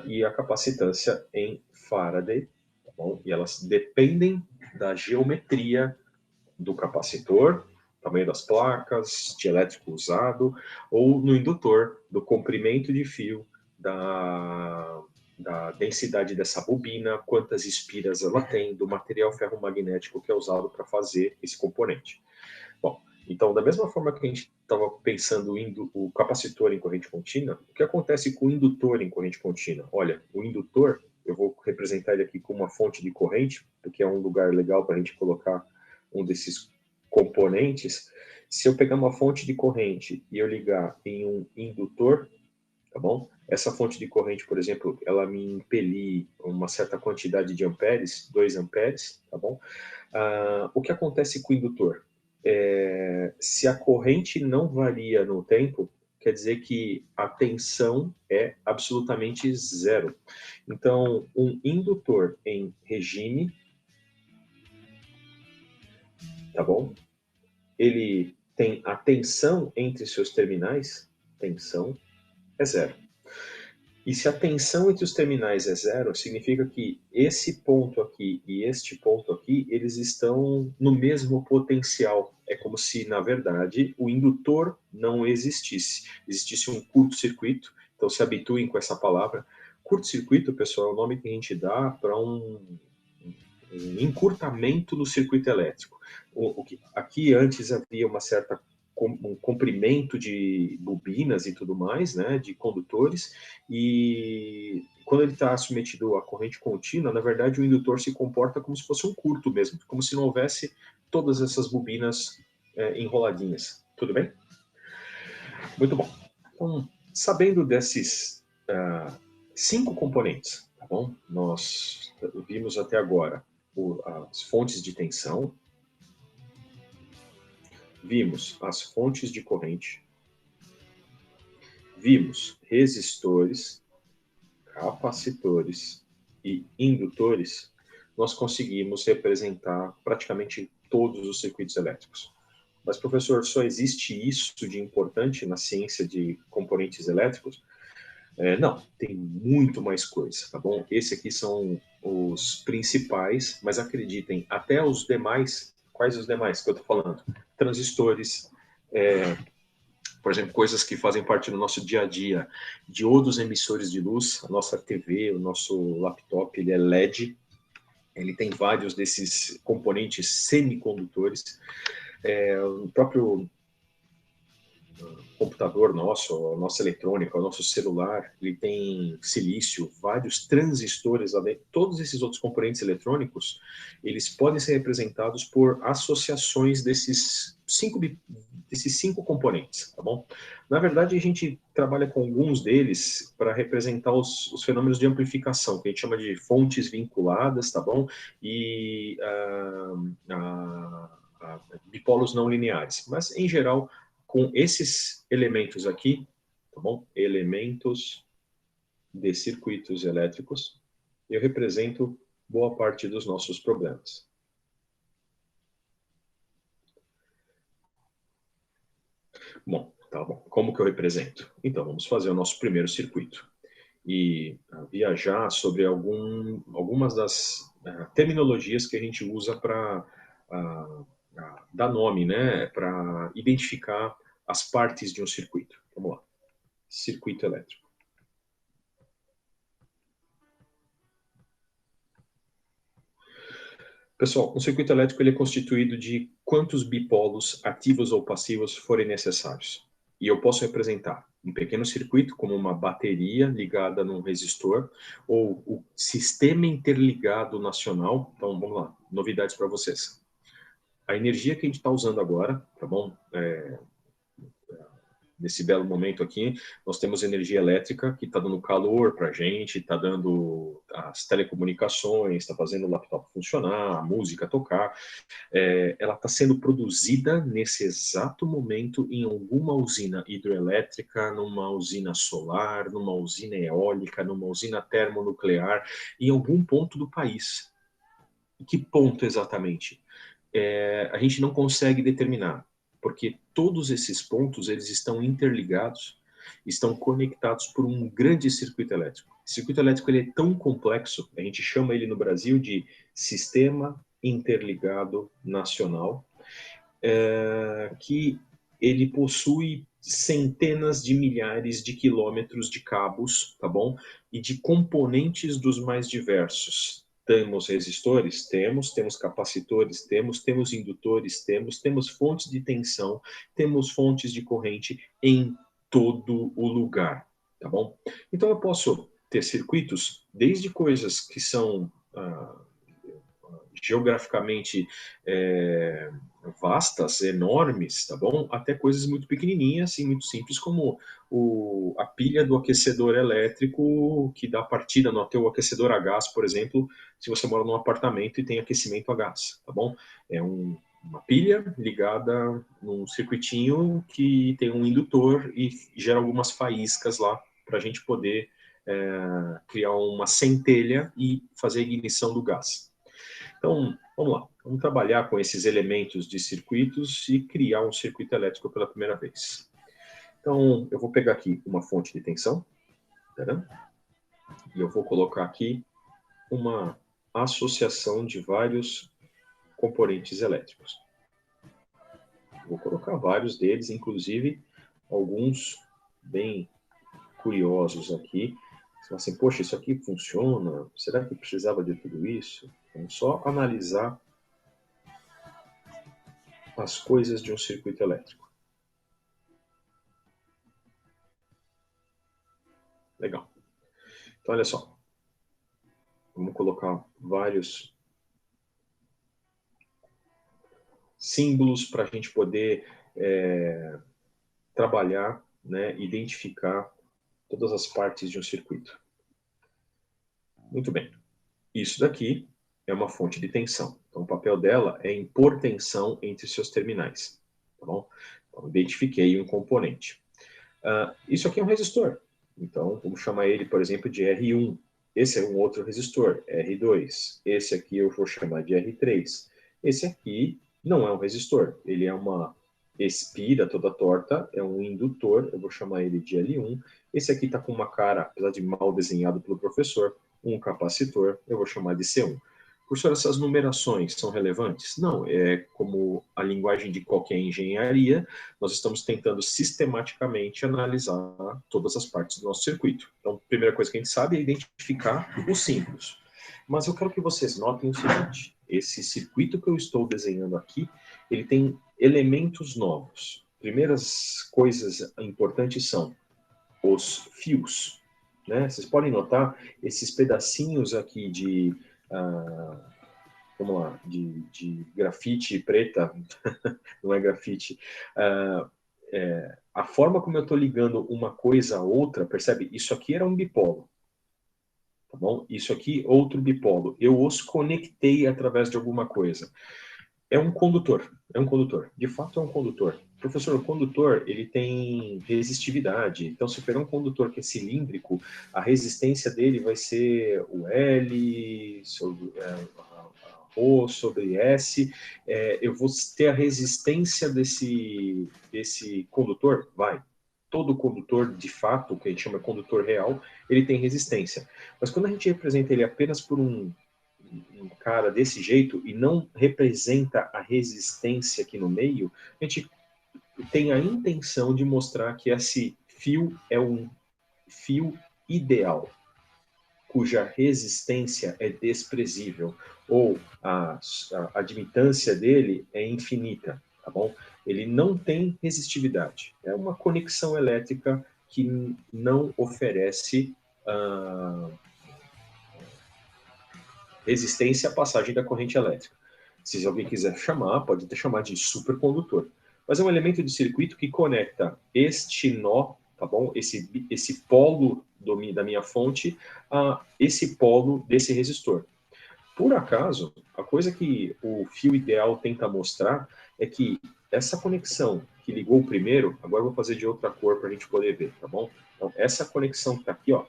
E a capacitância em Faraday, tá bom? E elas dependem da geometria do capacitor, tamanho das placas, de elétrico usado, ou no indutor, do comprimento de fio, da densidade dessa bobina, quantas espiras ela tem, do material ferromagnético que é usado para fazer esse componente. Bom, então, da mesma forma que a gente estava pensando o capacitor em corrente contínua, o que acontece com o indutor em corrente contínua? Olha, o indutor, eu vou representar ele aqui como uma fonte de corrente, porque é um lugar legal para a gente colocar um desses componentes. Se eu pegar uma fonte de corrente e eu ligar em um indutor, tá bom? Essa fonte de corrente, por exemplo, ela me impelir uma certa quantidade de amperes, 2 amperes, tá bom? O que acontece com o indutor? Se a corrente não varia no tempo, quer dizer que a tensão é absolutamente zero. Então, um indutor em regime, tá bom? Ele tem a tensão entre seus terminais, tensão é zero. E se a tensão entre os terminais é zero, significa que esse ponto aqui e este ponto aqui, eles estão no mesmo potencial. É como se, na verdade, o indutor não existisse. Existisse um curto-circuito, então se habituem com essa palavra. Curto-circuito, pessoal, é o nome que a gente dá para um encurtamento do circuito elétrico. Aqui antes havia um comprimento de bobinas e tudo mais, né, de condutores, e quando ele está submetido à corrente contínua, na verdade o indutor se comporta como se fosse um curto mesmo, como se não houvesse todas essas bobinas enroladinhas. Tudo bem? Muito bom. Então, sabendo desses 5 componentes, tá bom? Nós vimos até agora as fontes de tensão, vimos as fontes de corrente, vimos resistores, capacitores e indutores. Nós conseguimos representar praticamente todos os circuitos elétricos. Mas, professor, só existe isso de importante na ciência de componentes elétricos? Não, tem muito mais coisa, tá bom? Esses aqui são os principais, mas acreditem, até os demais, quais os demais que eu estou falando? Transistores, por exemplo, coisas que fazem parte do nosso dia a dia, diodos emissores de luz, a nossa TV, o nosso laptop, ele é LED, ele tem vários desses componentes semicondutores, o próprio computador nosso, a nossa eletrônica, o nosso celular, ele tem silício, vários transistores lá dentro. Todos esses outros componentes eletrônicos, eles podem ser representados por associações desses cinco componentes, tá bom? Na verdade, a gente trabalha com alguns deles para representar os fenômenos de amplificação, que a gente chama de fontes vinculadas, tá bom? E bipolos não lineares. Mas, em geral, com esses elementos aqui, tá bom? Elementos de circuitos elétricos, eu represento boa parte dos nossos problemas. Bom, tá bom. Como que eu represento? Então, vamos fazer o nosso primeiro circuito. e viajar sobre algumas das terminologias que a gente usa para dar nome, né, para identificar as partes de um circuito. Vamos lá. Circuito elétrico. Pessoal, um circuito elétrico ele é constituído de quantos bipolos ativos ou passivos forem necessários. E eu posso representar um pequeno circuito como uma bateria ligada num resistor ou o sistema interligado nacional. Então, vamos lá, novidades para vocês. A energia que a gente está usando agora, tá bom? Nesse belo momento aqui, nós temos energia elétrica que está dando calor para a gente, está dando as telecomunicações, está fazendo o laptop funcionar, a música tocar. Ela está sendo produzida nesse exato momento em alguma usina hidroelétrica, numa usina solar, numa usina eólica, numa usina termonuclear, em algum ponto do país. E que ponto exatamente? A gente não consegue determinar, porque todos esses pontos eles estão interligados, estão conectados por um grande circuito elétrico. O circuito elétrico ele é tão complexo, a gente chama ele no Brasil de Sistema Interligado Nacional, que ele possui centenas de milhares de quilômetros de cabos, tá bom? E de componentes dos mais diversos. Temos resistores? Temos capacitores? Temos indutores? Temos fontes de tensão, temos fontes de corrente em todo o lugar, tá bom? Então eu posso ter circuitos, desde coisas que são geograficamente vastas, enormes, tá bom? Até coisas muito pequenininhas e muito simples, como a pilha do aquecedor elétrico que dá partida no teu aquecedor a gás, por exemplo, se você mora num apartamento e tem aquecimento a gás, tá bom? É uma pilha ligada num circuitinho que tem um indutor e gera algumas faíscas lá para a gente poder criar uma centelha e fazer a ignição do gás. Então, vamos lá. Vamos trabalhar com esses elementos de circuitos e criar um circuito elétrico pela primeira vez. Então, eu vou pegar aqui uma fonte de tensão, tá? E eu vou colocar aqui uma associação de vários componentes elétricos. Vou colocar vários deles, inclusive alguns bem curiosos aqui. Você fala assim, poxa, isso aqui funciona? Será que precisava de tudo isso? Vamos só analisar as coisas de um circuito elétrico. Legal. Então, olha só. Vamos colocar vários símbolos para a gente poder trabalhar, né, identificar todas as partes de um circuito. Muito bem. Isso daqui é uma fonte de tensão. Então, o papel dela é impor tensão entre seus terminais. Tá bom? Então, identifiquei um componente. Isso aqui é um resistor. Então, vamos chamar ele, por exemplo, de R1. Esse é um outro resistor, R2. Esse aqui eu vou chamar de R3. Esse aqui não é um resistor. Ele é uma espira toda torta, é um indutor, eu vou chamar ele de L1. Esse aqui está com uma cara, apesar de mal desenhado pelo professor, um capacitor, eu vou chamar de C1. Professor, essas numerações são relevantes? Não, é como a linguagem de qualquer engenharia, nós estamos tentando sistematicamente analisar todas as partes do nosso circuito. Então, a primeira coisa que a gente sabe é identificar os símbolos. Mas eu quero que vocês notem o seguinte, esse circuito que eu estou desenhando aqui, ele tem elementos novos. Primeiras coisas importantes são os fios, né? Vocês podem notar esses pedacinhos aqui de vamos lá, de grafite preta, não é grafite, a forma como eu estou ligando uma coisa a outra, percebe? Isso aqui era um bipolo, tá bom? Isso aqui, outro bipolo. Eu os conectei através de alguma coisa. É um condutor, de fato é um condutor. Professor, o condutor, ele tem resistividade, então se eu pegar um condutor que é cilíndrico, a resistência dele vai ser o L sobre O sobre S, eu vou ter a resistência desse condutor? Vai. todo condutor, de fato, que a gente chama de condutor real, ele tem resistência. Mas quando a gente representa ele apenas por um cara desse jeito e não representa a resistência aqui no meio, a gente tem a intenção de mostrar que esse fio é um fio ideal, cuja resistência é desprezível, ou a admitância dele é infinita, tá bom? Ele não tem resistividade. É uma conexão elétrica que não oferece resistência à passagem da corrente elétrica. Se alguém quiser chamar, pode até chamar de supercondutor. Mas é um elemento de circuito que conecta este nó, tá bom? Esse polo da minha fonte a esse polo desse resistor. Por acaso, a coisa que o fio ideal tenta mostrar é que essa conexão que ligou o primeiro, agora eu vou fazer de outra cor para a gente poder ver, tá bom? Então, essa conexão que está aqui, ó,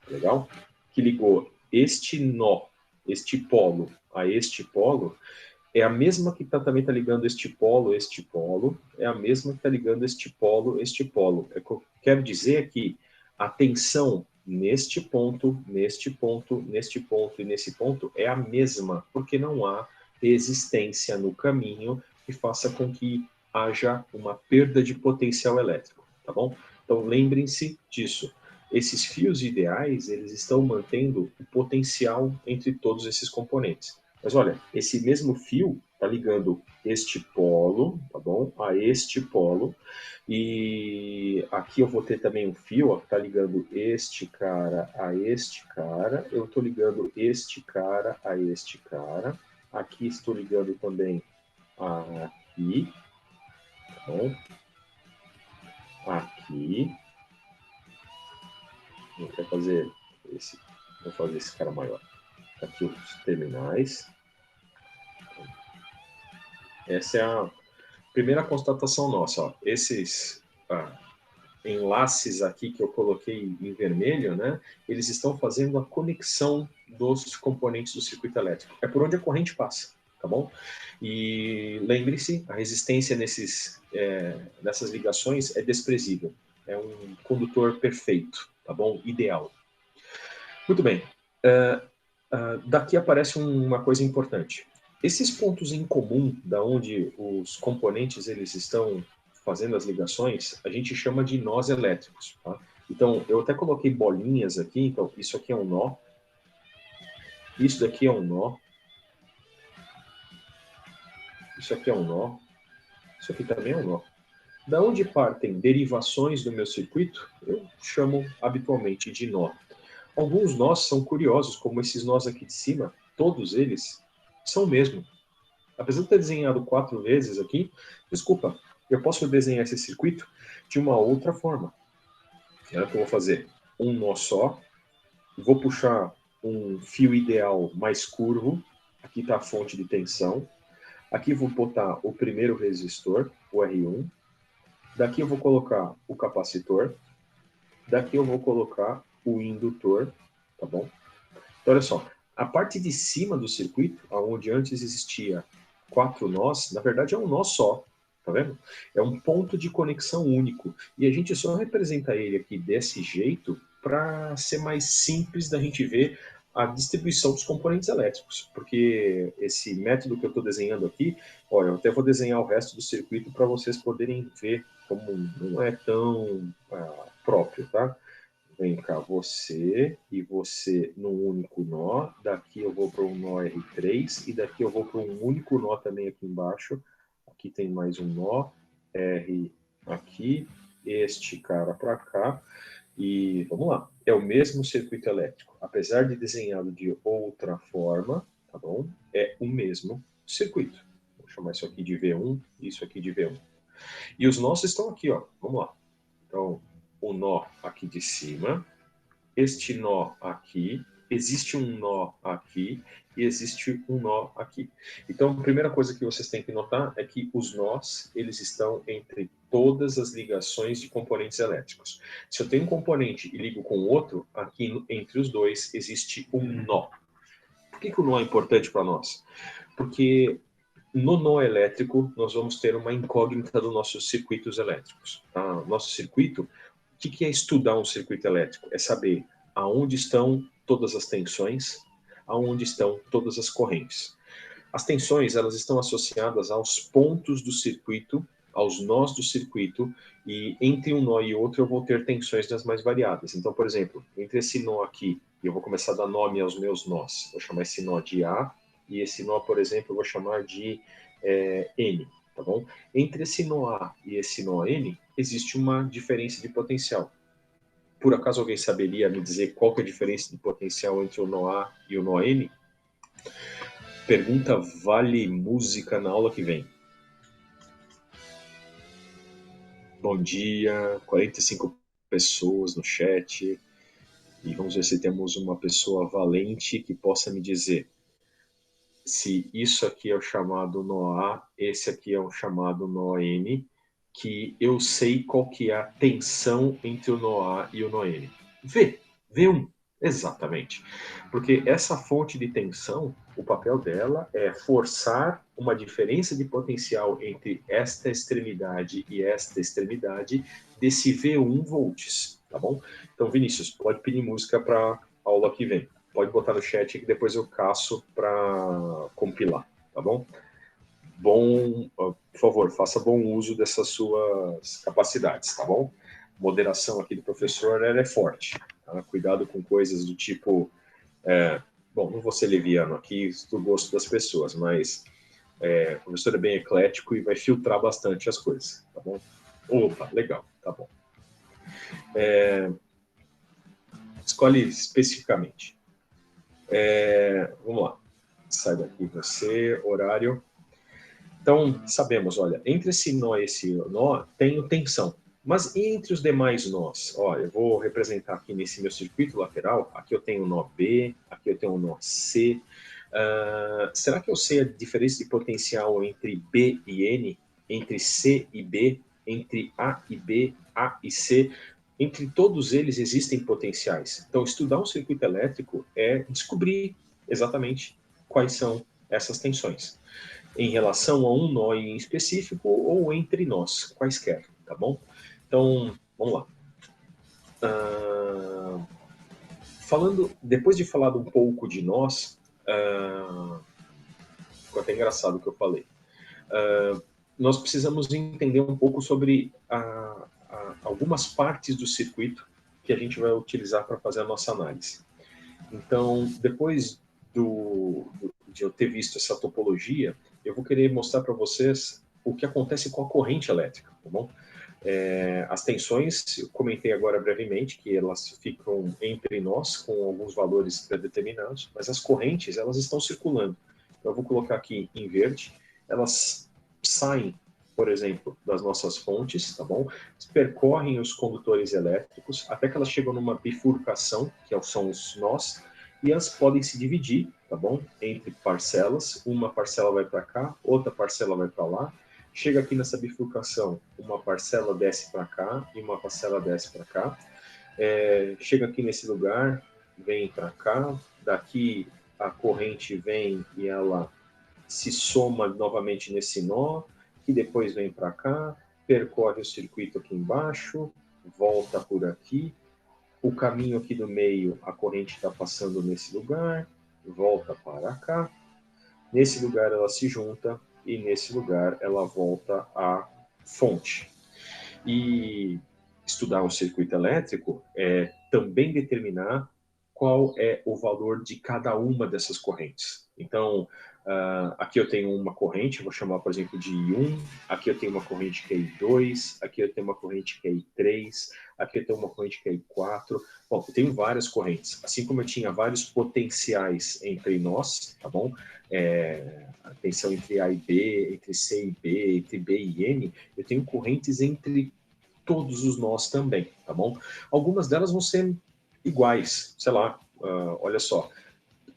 legal? Que ligou este nó, este polo a este polo, é a mesma que também está ligando este polo, é a mesma que está ligando este polo. É o que eu quero dizer é que a tensão neste ponto e nesse ponto é a mesma, porque não há resistência no caminho que faça com que haja uma perda de potencial elétrico, tá bom? Então lembrem-se disso. Esses fios ideais, eles estão mantendo o potencial entre todos esses componentes. Mas olha, esse mesmo fio está ligando este polo, tá bom? A este polo. E aqui eu vou ter também um fio que está ligando este cara a este cara. Eu estou ligando este cara a este cara. Aqui estou ligando também aqui, tá bom? Aqui. Vou fazer esse cara maior. Aqui os terminais. Essa é a primeira constatação nossa. Ó. Esses enlaces aqui que eu coloquei em vermelho, né? Eles estão fazendo a conexão dos componentes do circuito elétrico. É por onde a corrente passa, tá bom? E lembre-se, a resistência nessas ligações é desprezível. É um condutor perfeito, tá bom? Ideal. Muito bem. Daqui aparece uma coisa importante. Esses pontos em comum, da onde os componentes eles estão fazendo as ligações, a gente chama de nós elétricos. Tá? Então, eu até coloquei bolinhas aqui. Então, isso aqui é um nó. Isso daqui é um nó. Isso aqui é um nó. Isso aqui também é um nó. Da onde partem derivações do meu circuito, eu chamo habitualmente de nó. Alguns nós são curiosos, como esses nós aqui de cima, todos eles são o mesmo. Apesar de ter desenhado 4 vezes aqui, desculpa, eu posso desenhar esse circuito de uma outra forma. É o que eu vou fazer um nó só, vou puxar um fio ideal mais curvo, aqui está a fonte de tensão, aqui vou botar o primeiro resistor, o R1, daqui eu vou colocar o capacitor, daqui eu vou colocar o indutor, tá bom? Então, olha só, a parte de cima do circuito, onde antes existia 4 nós, na verdade é um nó só, tá vendo? É um ponto de conexão único. E a gente só representa ele aqui desse jeito para ser mais simples da gente ver a distribuição dos componentes elétricos. Porque esse método que eu estou desenhando aqui, olha, eu até vou desenhar o resto do circuito para vocês poderem ver como não é tão próprio, tá? Vem cá, você e você num único nó. Daqui eu vou para um nó R3 e daqui eu vou para um único nó também aqui embaixo. Aqui tem mais um nó, R aqui, este cara para cá. E vamos lá, é o mesmo circuito elétrico. Apesar de desenhado de outra forma, tá bom? É o mesmo circuito. Vou chamar isso aqui de V1, isso aqui de V1. E os nós estão aqui, ó. Vamos lá. Então, o nó aqui de cima, este nó aqui, existe um nó aqui e existe um nó aqui. Então, a primeira coisa que vocês têm que notar é que os nós, eles estão entre todas as ligações de componentes elétricos. Se eu tenho um componente e ligo com outro, aqui entre os dois existe um nó. Por que o nó é importante para nós? Porque no nó elétrico, nós vamos ter uma incógnita dos nossos circuitos elétricos. Tá? Nosso circuito, o que é estudar um circuito elétrico? É saber aonde estão todas as tensões, aonde estão todas as correntes. As tensões, elas estão associadas aos pontos do circuito, aos nós do circuito, e entre um nó e outro eu vou ter tensões das mais variadas. Então, por exemplo, entre esse nó aqui, eu vou começar a dar nome aos meus nós. Vou chamar esse nó de A, e esse nó, por exemplo, eu vou chamar de N, tá bom? Entre esse nó A e esse nó N, existe uma diferença de potencial. Por acaso alguém saberia me dizer qual que é a diferença de potencial entre o nó A e o nó N? Pergunta vale música na aula que vem. Bom dia, 45 pessoas no chat. E vamos ver se temos uma pessoa valente que possa me dizer se isso aqui é o chamado nó A, esse aqui é o chamado nó N, que eu sei qual que é a tensão entre o nó A e o nó N. V1, exatamente. Porque essa fonte de tensão, o papel dela é forçar uma diferença de potencial entre esta extremidade e esta extremidade desse V1 volts, tá bom? Então, Vinícius, pode pedir música para a aula que vem. Pode botar no chat que depois eu caço para compilar, tá bom? Por favor, faça bom uso dessas suas capacidades, tá bom? Moderação aqui do professor, ela é forte. Tá? Cuidado com coisas do tipo... bom, não vou ser leviano aqui, do gosto das pessoas, mas o professor é bem eclético e vai filtrar bastante as coisas, tá bom? Opa, legal, tá bom. Escolhe especificamente. Vamos lá. Sai daqui você, horário. Então, sabemos, olha, entre esse nó e esse nó, tenho tensão. Mas entre os demais nós, ó, eu vou representar aqui nesse meu circuito lateral, aqui eu tenho o nó B, aqui eu tenho o nó C. Será que eu sei a diferença de potencial entre B e N, entre C e B, entre A e B, A e C? Entre todos eles existem potenciais. Então, estudar um circuito elétrico é descobrir exatamente quais são essas tensões, em relação a um nó em específico ou entre nós, quaisquer, tá bom? Então, vamos lá. Depois de falar um pouco de nós, ficou até engraçado o que eu falei. Nós precisamos entender um pouco sobre algumas partes do circuito que a gente vai utilizar para fazer a nossa análise. Então, depois de eu ter visto essa topologia, eu vou querer mostrar para vocês o que acontece com a corrente elétrica, tá bom? As tensões, eu comentei agora brevemente, que elas ficam entre nós, com alguns valores predeterminados, mas as correntes, elas estão circulando. Então, eu vou colocar aqui em verde, elas saem, por exemplo, das nossas fontes, tá bom? Percorrem os condutores elétricos, até que elas chegam numa bifurcação, que são os nós, e elas podem se dividir, tá bom? Entre parcelas, uma parcela vai para cá, outra parcela vai para lá, chega aqui nessa bifurcação, uma parcela desce para cá e uma parcela desce para cá, chega aqui nesse lugar, vem para cá, daqui a corrente vem e ela se soma novamente nesse nó, que depois vem para cá, percorre o circuito aqui embaixo, volta por aqui, o caminho aqui do meio, a corrente está passando nesse lugar, volta para cá, nesse lugar ela se junta, e nesse lugar ela volta à fonte. E estudar um circuito elétrico é também determinar qual é o valor de cada uma dessas correntes. Então, aqui eu tenho uma corrente, vou chamar, por exemplo, de I1, aqui eu tenho uma corrente que é I2, aqui eu tenho uma corrente que é I3, aqui eu tenho uma corrente que é I4. Bom, eu tenho várias correntes, assim como eu tinha vários potenciais entre nós, tá bom? A tensão entre A e B, entre C e B, entre B e N, eu tenho correntes entre todos os nós também, tá bom? Algumas delas vão ser iguais, sei lá, olha só,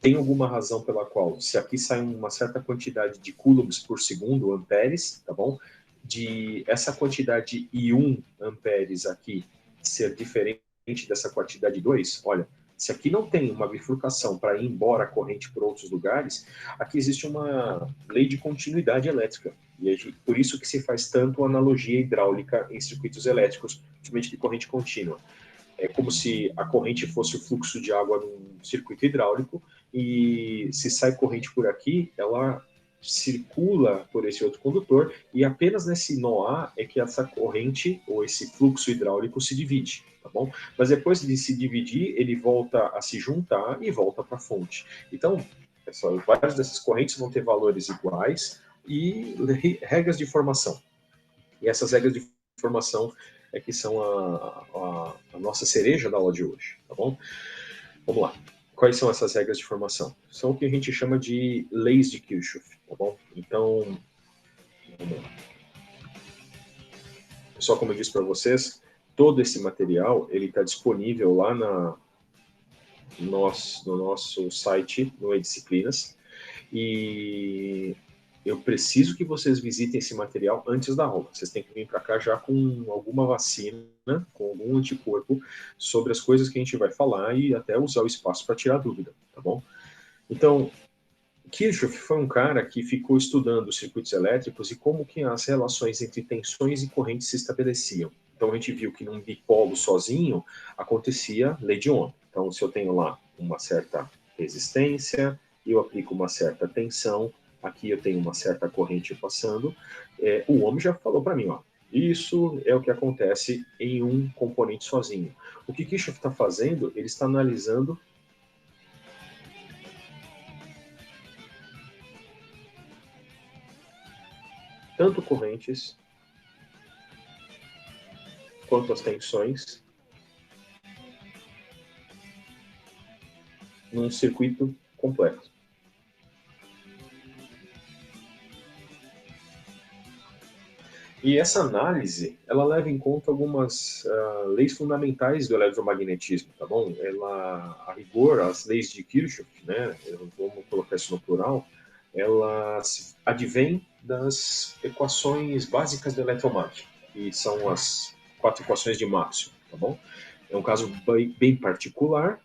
tem alguma razão pela qual, se aqui sai uma certa quantidade de coulombs por segundo, amperes, tá bom? De essa quantidade I1 amperes aqui ser diferente dessa quantidade 2, olha, Se aqui não tem uma bifurcação para ir embora a corrente por outros lugares, aqui existe uma lei de continuidade elétrica. E por isso que se faz tanto analogia hidráulica em circuitos elétricos, principalmente de corrente contínua. É como se a corrente fosse o fluxo de água num circuito hidráulico, e se sai corrente por aqui, ela circula por esse outro condutor, e apenas nesse nó A é que essa corrente, ou esse fluxo hidráulico, se divide, tá bom? Mas depois de se dividir, ele volta a se juntar e volta para a fonte. Então, pessoal, várias dessas correntes vão ter valores iguais e regras de formação. E essas regras de formação é que são a nossa cereja da aula de hoje, tá bom? Vamos lá. Quais são essas regras de formação? São o que a gente chama de leis de Kirchhoff, tá bom? Então, vamos lá. Só como eu disse para vocês, todo esse material ele está disponível lá no nosso site, no E-Disciplinas, e eu preciso que vocês visitem esse material antes da aula. Vocês têm que vir para cá já com alguma vacina, com algum anticorpo sobre as coisas que a gente vai falar e até usar o espaço para tirar dúvida, tá bom? Então, Kirchhoff foi um cara que ficou estudando os circuitos elétricos e como que as relações entre tensões e correntes se estabeleciam. Então, a gente viu que num dipolo sozinho acontecia lei de Ohm. Então, se eu tenho lá uma certa resistência, eu aplico uma certa tensão, aqui eu tenho uma certa corrente passando, o Ohm já falou para mim, ó, isso é o que acontece em um componente sozinho. O que Kirchhoff está fazendo? Ele está analisando tanto correntes quanto as tensões num circuito completo. E essa análise, ela leva em conta algumas leis fundamentais do eletromagnetismo, tá bom? A rigor, as leis de Kirchhoff, né, vamos colocar isso no plural, elas advêm das equações básicas do eletromagnetismo, que são as 4 equações de Maxwell, tá bom? É um caso bem particular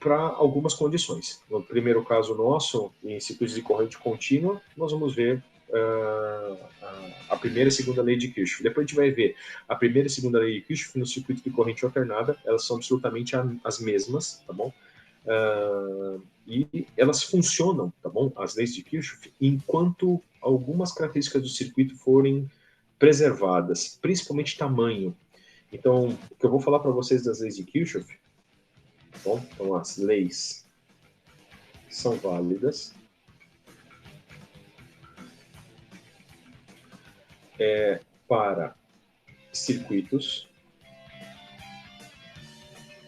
para algumas condições. No primeiro caso nosso, em circuitos de corrente contínua, nós vamos ver a primeira e segunda lei de Kirchhoff. Depois a gente vai ver a primeira e segunda lei de Kirchhoff no circuito de corrente alternada, elas são absolutamente as mesmas, tá bom? E elas funcionam, tá bom? As leis de Kirchhoff, enquanto algumas características do circuito forem preservadas, principalmente tamanho. Então, o que eu vou falar para vocês das leis de Kirchhoff, tá bom? Então, as leis são válidas para circuitos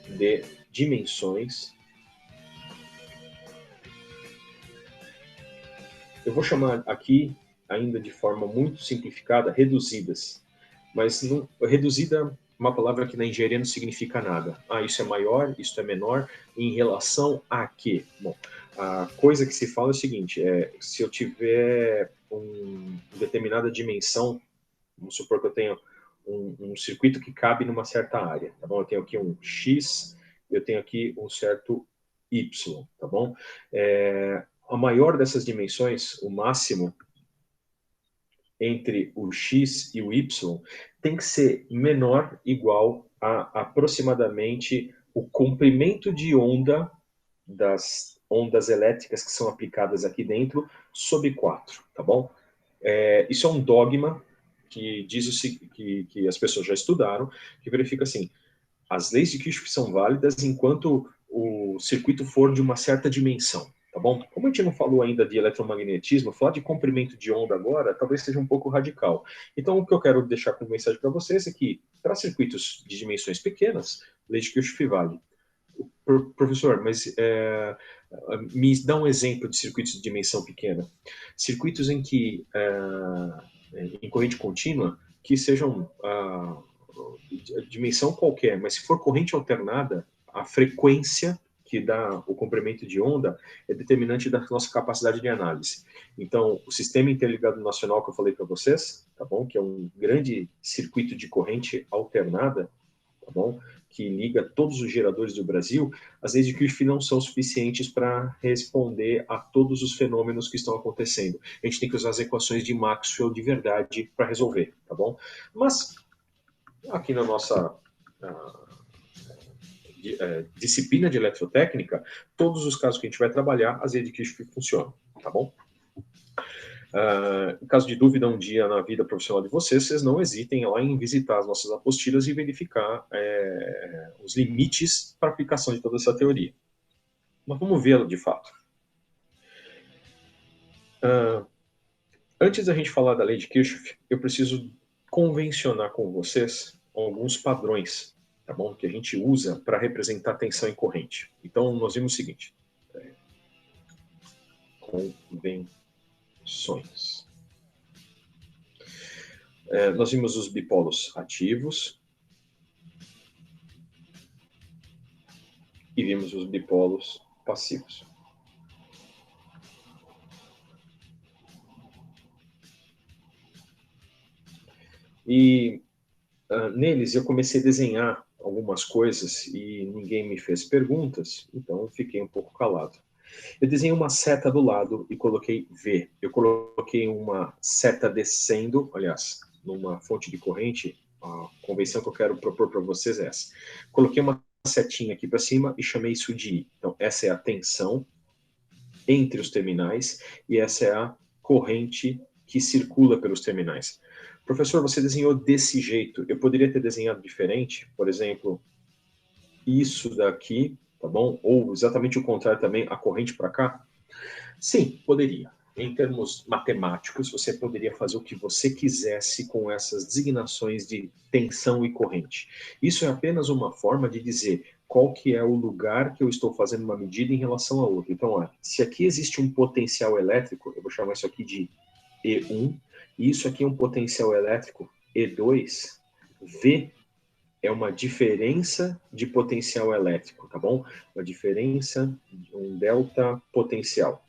de dimensões. Eu vou chamar aqui, ainda de forma muito simplificada, reduzidas. Mas não, reduzida é uma palavra que na engenharia não significa nada. Isso é maior, isso é menor, em relação a quê? Bom, a coisa que se fala é o seguinte, se eu tiver uma determinada dimensão, vamos supor que eu tenho um circuito que cabe numa certa área, tá bom? Eu tenho aqui um X, eu tenho aqui um certo Y, tá bom? A maior dessas dimensões, o máximo entre o X e o Y, tem que ser menor igual a aproximadamente o comprimento de onda das ondas elétricas que são aplicadas aqui dentro sobre 4, tá bom? Isso é um dogma que diz que as pessoas já estudaram, que verifica assim, as leis de Kirchhoff são válidas enquanto o circuito for de uma certa dimensão, tá bom? Como a gente não falou ainda de eletromagnetismo, falar de comprimento de onda agora talvez seja um pouco radical. Então, o que eu quero deixar como mensagem para vocês é que, para circuitos de dimensões pequenas, a lei de Kirchhoff vale. Professor, mas me dá um exemplo de circuitos de dimensão pequena. Circuitos em que, em corrente contínua, que sejam dimensão qualquer, mas se for corrente alternada, a frequência que dá o comprimento de onda é determinante da nossa capacidade de análise. Então, o Sistema Interligado Nacional que eu falei para vocês, tá bom? Que é um grande circuito de corrente alternada, tá tá bom? Que liga todos os geradores do Brasil, as leis de Kirchhoff não são suficientes para responder a todos os fenômenos que estão acontecendo. A gente tem que usar as equações de Maxwell de verdade para resolver, tá bom? Mas, aqui na nossa disciplina de eletrotécnica, todos os casos que a gente vai trabalhar, as leis de Kirchhoff funcionam, tá bom? Em caso de dúvida um dia na vida profissional de vocês, vocês não hesitem lá em visitar as nossas apostilas e verificar os limites para a aplicação de toda essa teoria. Mas vamos vê-lo de fato. Antes da gente falar da lei de Kirchhoff, eu preciso convencionar com vocês alguns padrões, tá bom? Que a gente usa para representar tensão e corrente. Então, nós vimos o seguinte. Convenções. Nós vimos os bipolos ativos e vimos os bipolos passivos. E neles eu comecei a desenhar algumas coisas e ninguém me fez perguntas, então fiquei um pouco calado. Eu desenhei uma seta do lado e coloquei V. Eu coloquei uma seta descendo, aliás, numa fonte de corrente, a convenção que eu quero propor para vocês é essa. Coloquei uma setinha aqui para cima e chamei isso de I. Então, essa é a tensão entre os terminais e essa é a corrente que circula pelos terminais. Professor, você desenhou desse jeito. Eu poderia ter desenhado diferente? Por exemplo, isso daqui, tá bom? Ou exatamente o contrário também, a corrente para cá? Sim, poderia. Em termos matemáticos, você poderia fazer o que você quisesse com essas designações de tensão e corrente. Isso é apenas uma forma de dizer qual que é o lugar que eu estou fazendo uma medida em relação a outra. Então, ó, se aqui existe um potencial elétrico, eu vou chamar isso aqui de E1, e isso aqui é um potencial elétrico E2, V é uma diferença de potencial elétrico, tá bom? Uma diferença, um delta potencial.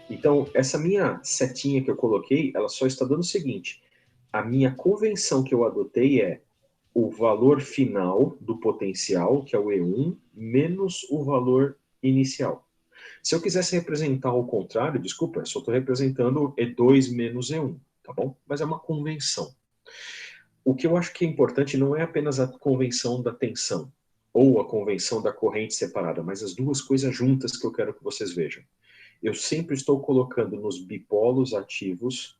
Então, essa minha setinha que eu coloquei, ela só está dando o seguinte, a minha convenção que eu adotei é o valor final do potencial, que é o E1, menos o valor inicial. Se eu quisesse representar ao contrário, desculpa, eu só estou representando E2 menos E1, tá bom? Mas é uma convenção. O que eu acho que é importante não é apenas a convenção da tensão, ou a convenção da corrente separada, mas as duas coisas juntas que eu quero que vocês vejam. Eu sempre estou colocando nos bipolos ativos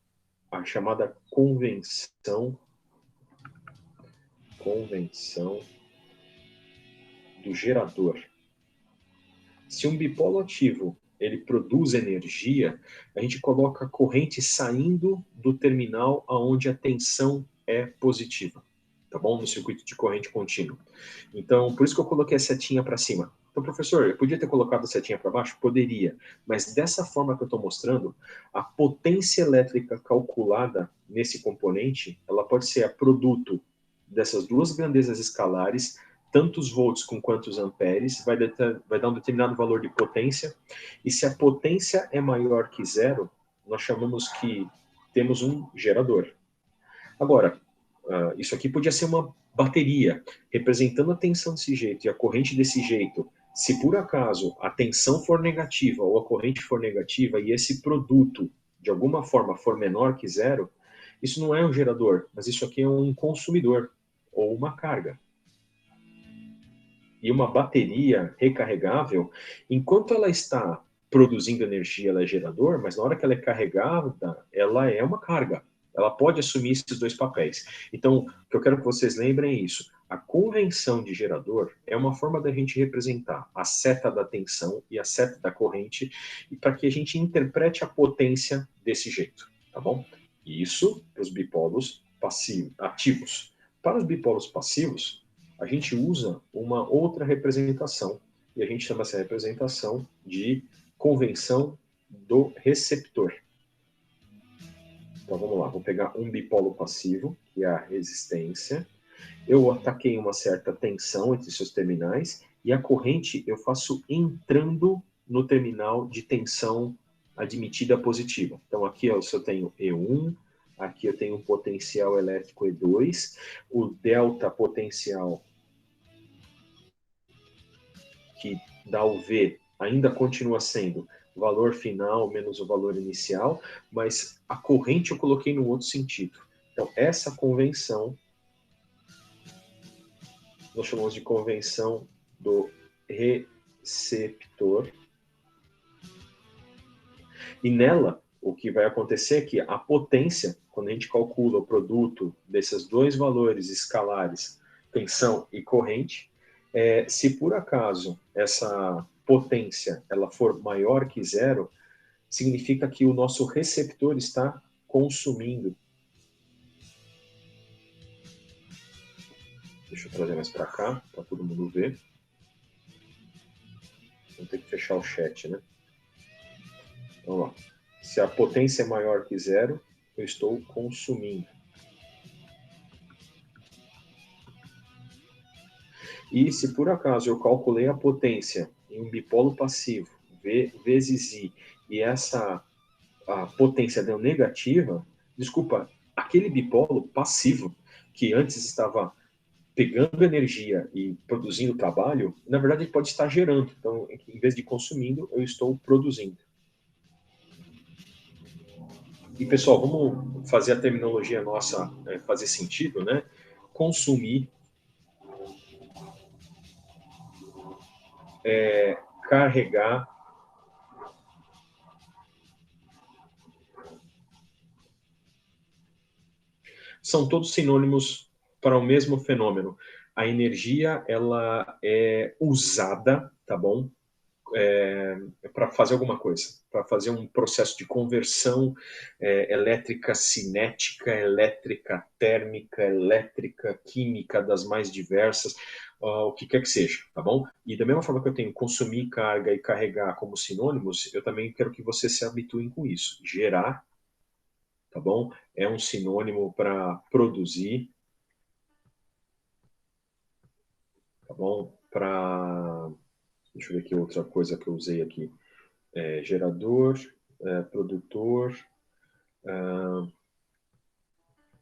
a chamada convenção do gerador. Se um bipolo ativo ele produz energia, a gente coloca a corrente saindo do terminal aonde a tensão é positiva, tá bom? No circuito de corrente contínua. Então, por isso que eu coloquei a setinha para cima. Então, professor, eu podia ter colocado a setinha para baixo? Poderia, mas dessa forma que eu estou mostrando, a potência elétrica calculada nesse componente, ela pode ser a produto dessas duas grandezas escalares, tantos volts com quantos amperes, vai dar um determinado valor de potência, e se a potência é maior que zero, nós chamamos que temos um gerador. Agora, isso aqui podia ser uma bateria, representando a tensão desse jeito e a corrente desse jeito. Se por acaso a tensão for negativa ou a corrente for negativa e esse produto, de alguma forma, for menor que zero, isso não é um gerador, mas isso aqui é um consumidor ou uma carga. E uma bateria recarregável, enquanto ela está produzindo energia, ela é gerador, mas na hora que ela é carregada, ela é uma carga. Ela pode assumir esses dois papéis. Então, o que eu quero que vocês lembrem é isso. A convenção de gerador é uma forma da gente representar a seta da tensão e a seta da corrente, e para que a gente interprete a potência desse jeito, tá bom? Isso para os bipolos ativos. Para os bipolos passivos, a gente usa uma outra representação, e a gente chama essa representação de convenção do receptor. Então vamos lá, vou pegar um bipolo passivo, que é a resistência. Eu ataquei uma certa tensão entre seus terminais, e a corrente eu faço entrando no terminal de tensão admitida positiva. Então aqui se eu tenho E1, Aqui eu tenho um potencial elétrico E2, o delta potencial que dá o V ainda continua sendo valor final menos o valor inicial, mas a corrente eu coloquei no outro sentido. Então, essa convenção, nós chamamos de convenção do receptor. E nela, o que vai acontecer é que a potência, quando a gente calcula o produto desses dois valores escalares, tensão e corrente, se por acaso essa potência ela for maior que zero, significa que o nosso receptor está consumindo. Deixa eu trazer mais para cá, para todo mundo ver. Vamos ter que fechar o chat, né? Vamos lá. Se a potência é maior que zero, eu estou consumindo. E se por acaso eu calculei a potência em um bipolo passivo, V vezes I, e a potência deu negativa, desculpa, aquele bipolo passivo, que antes estava pegando energia e produzindo trabalho, na verdade ele pode estar gerando. Então, em vez de consumindo, eu estou produzindo. E, pessoal, vamos fazer a terminologia nossa fazer sentido, né? Consumir, carregar, são todos sinônimos para o mesmo fenômeno. A energia, ela é usada, tá bom? Para fazer alguma coisa, para fazer um processo de conversão elétrica cinética, elétrica térmica, elétrica química, das mais diversas, o que quer que seja, tá bom? E da mesma forma que eu tenho consumir, carga e carregar como sinônimos, eu também quero que vocês se habituem com isso. Gerar, tá bom? É um sinônimo para produzir, tá bom? Deixa eu ver aqui outra coisa que eu usei aqui. Gerador, produtor,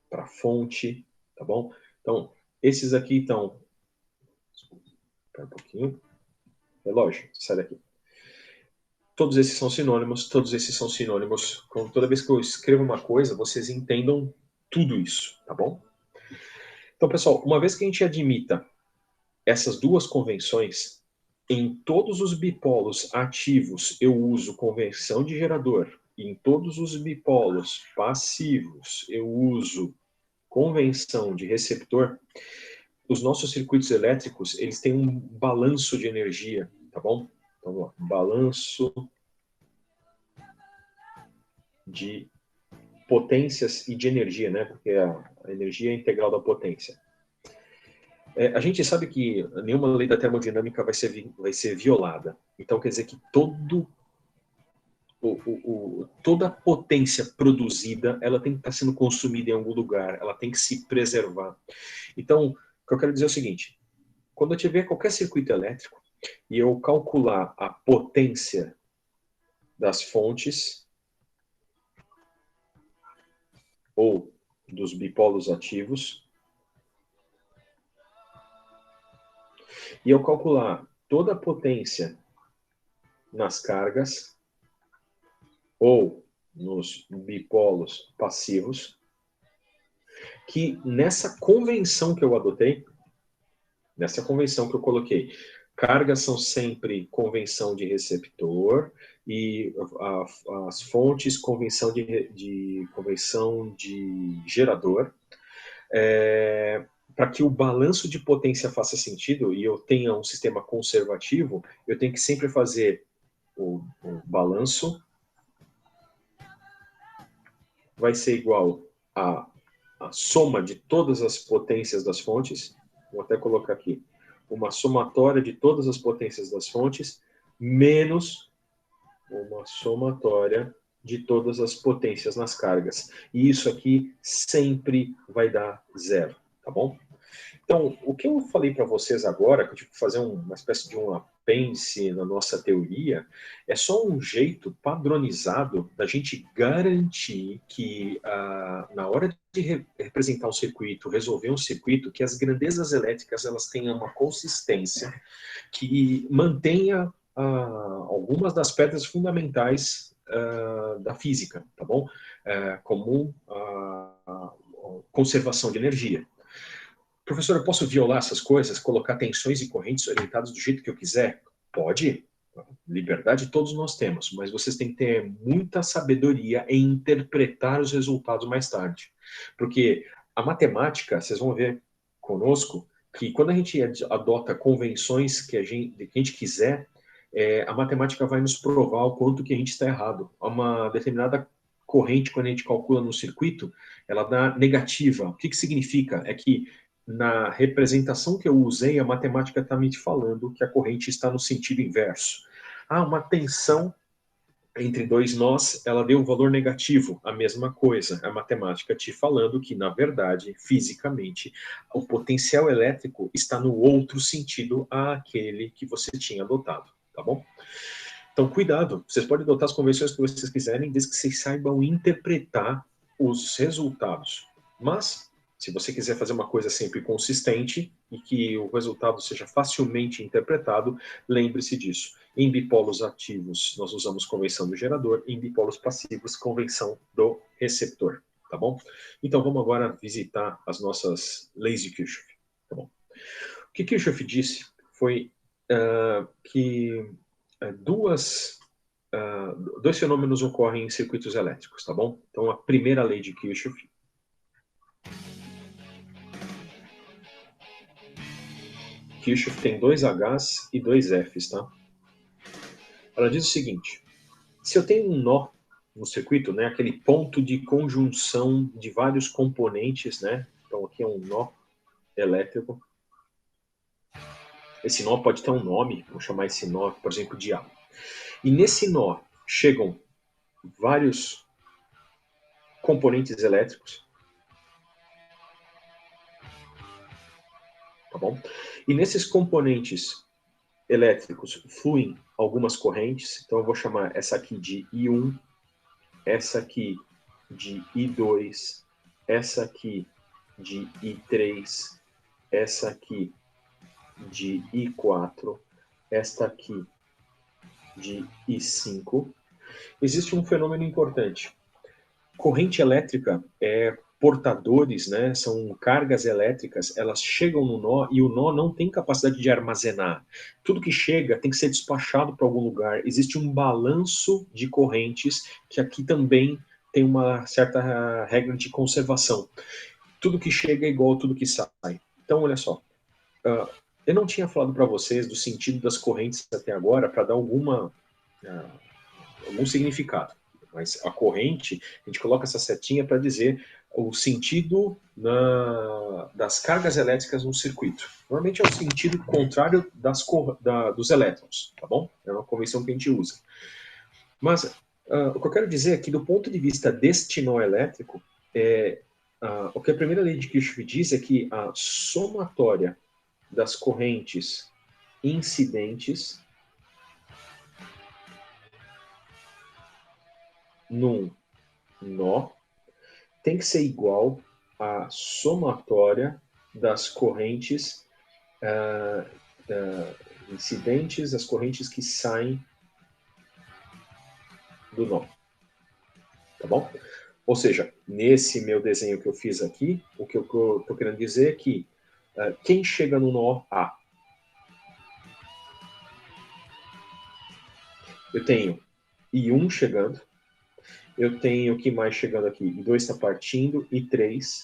para fonte, tá bom? Então, esses aqui estão... Espera um pouquinho. Relógio, sai daqui. Todos esses são sinônimos, todos esses são sinônimos. Toda vez que eu escrevo uma coisa, vocês entendam tudo isso, tá bom? Então, pessoal, uma vez que a gente admita essas duas convenções, em todos os bipolos ativos eu uso convenção de gerador, e em todos os bipolos passivos eu uso convenção de receptor, os nossos circuitos elétricos, eles têm um balanço de energia, tá bom? Então, ó, balanço de potências e de energia, né? Porque a energia é integral da potência. A gente sabe que nenhuma lei da termodinâmica vai ser violada. Então, quer dizer que toda a potência produzida, ela tem que estar sendo consumida em algum lugar, ela tem que se preservar. Então, o que eu quero dizer é o seguinte, quando eu tiver qualquer circuito elétrico e eu calcular a potência das fontes ou dos bipolos ativos, e eu calcular toda a potência nas cargas ou nos bipolos passivos, que nessa convenção que eu adotei, nessa convenção que eu coloquei, cargas são sempre convenção de receptor e as fontes convenção de gerador. Para que o balanço de potência faça sentido e eu tenha um sistema conservativo, eu tenho que sempre fazer o balanço vai ser igual a soma de todas as potências das fontes, vou até colocar aqui, uma somatória de todas as potências das fontes, menos uma somatória de todas as potências nas cargas. E isso aqui sempre vai dar zero, tá bom? Então, o que eu falei para vocês agora, que eu tive que fazer uma espécie de um pense na nossa teoria, é só um jeito padronizado da gente garantir que, na hora de representar um circuito, resolver um circuito, que as grandezas elétricas elas tenham uma consistência que mantenha algumas das pedras fundamentais da física, tá bom? Como a conservação de energia. Professor, eu posso violar essas coisas, colocar tensões e correntes orientadas do jeito que eu quiser? Pode. Liberdade todos nós temos, mas vocês têm que ter muita sabedoria em interpretar os resultados mais tarde. Porque a matemática, vocês vão ver conosco, que quando a gente adota convenções que a gente quiser, a matemática vai nos provar o quanto que a gente está errado. Uma determinada corrente, quando a gente calcula no circuito, ela dá negativa. O que significa? É que na representação que eu usei, a matemática está me falando que a corrente está no sentido inverso. Uma tensão entre dois nós, ela deu um valor negativo, a mesma coisa. A matemática te falando que, na verdade, fisicamente, o potencial elétrico está no outro sentido àquele que você tinha adotado, tá bom? Então, cuidado, vocês podem adotar as convenções que vocês quiserem, desde que vocês saibam interpretar os resultados. Mas, se você quiser fazer uma coisa sempre consistente e que o resultado seja facilmente interpretado, lembre-se disso. Em bipolos ativos, nós usamos convenção do gerador, em bipolos passivos, convenção do receptor, tá bom? Então, vamos agora visitar as nossas leis de Kirchhoff, tá bom? O que Kirchhoff disse foi que dois fenômenos ocorrem em circuitos elétricos, tá bom? Então, a primeira lei de Kirchhoff tem 2 Hs e 2 Fs, tá? Ela diz o seguinte: se eu tenho um nó no circuito, né, aquele ponto de conjunção de vários componentes, né? Então aqui é um nó elétrico. Esse nó pode ter um nome, vou chamar esse nó, por exemplo, de A. E nesse nó chegam vários componentes elétricos, tá bom? E nesses componentes elétricos fluem algumas correntes, então eu vou chamar essa aqui de I1, essa aqui de I2, essa aqui de I3, essa aqui de I4, esta aqui de I5. Existe um fenômeno importante. Corrente elétrica portadores, né, são cargas elétricas, elas chegam no nó e o nó não tem capacidade de armazenar. Tudo que chega tem que ser despachado para algum lugar. Existe um balanço de correntes que aqui também tem uma certa regra de conservação. Tudo que chega é igual a tudo que sai. Então, olha só. Eu não tinha falado para vocês do sentido das correntes até agora para dar algum significado. Mas a corrente, a gente coloca essa setinha para dizer o sentido das cargas elétricas no circuito. Normalmente é o sentido contrário dos elétrons, tá bom? É uma convenção que a gente usa. Mas o que eu quero dizer é que, do ponto de vista deste nó elétrico, o que a primeira lei de Kirchhoff diz é que a somatória das correntes incidentes num nó tem que ser igual à somatória das correntes incidentes, as correntes que saem do nó. Tá bom? Ou seja, nesse meu desenho que eu fiz aqui, o que eu estou querendo dizer é que quem chega no nó A? Eu tenho I1 chegando, eu tenho o que mais chegando aqui? I2 está partindo, I3.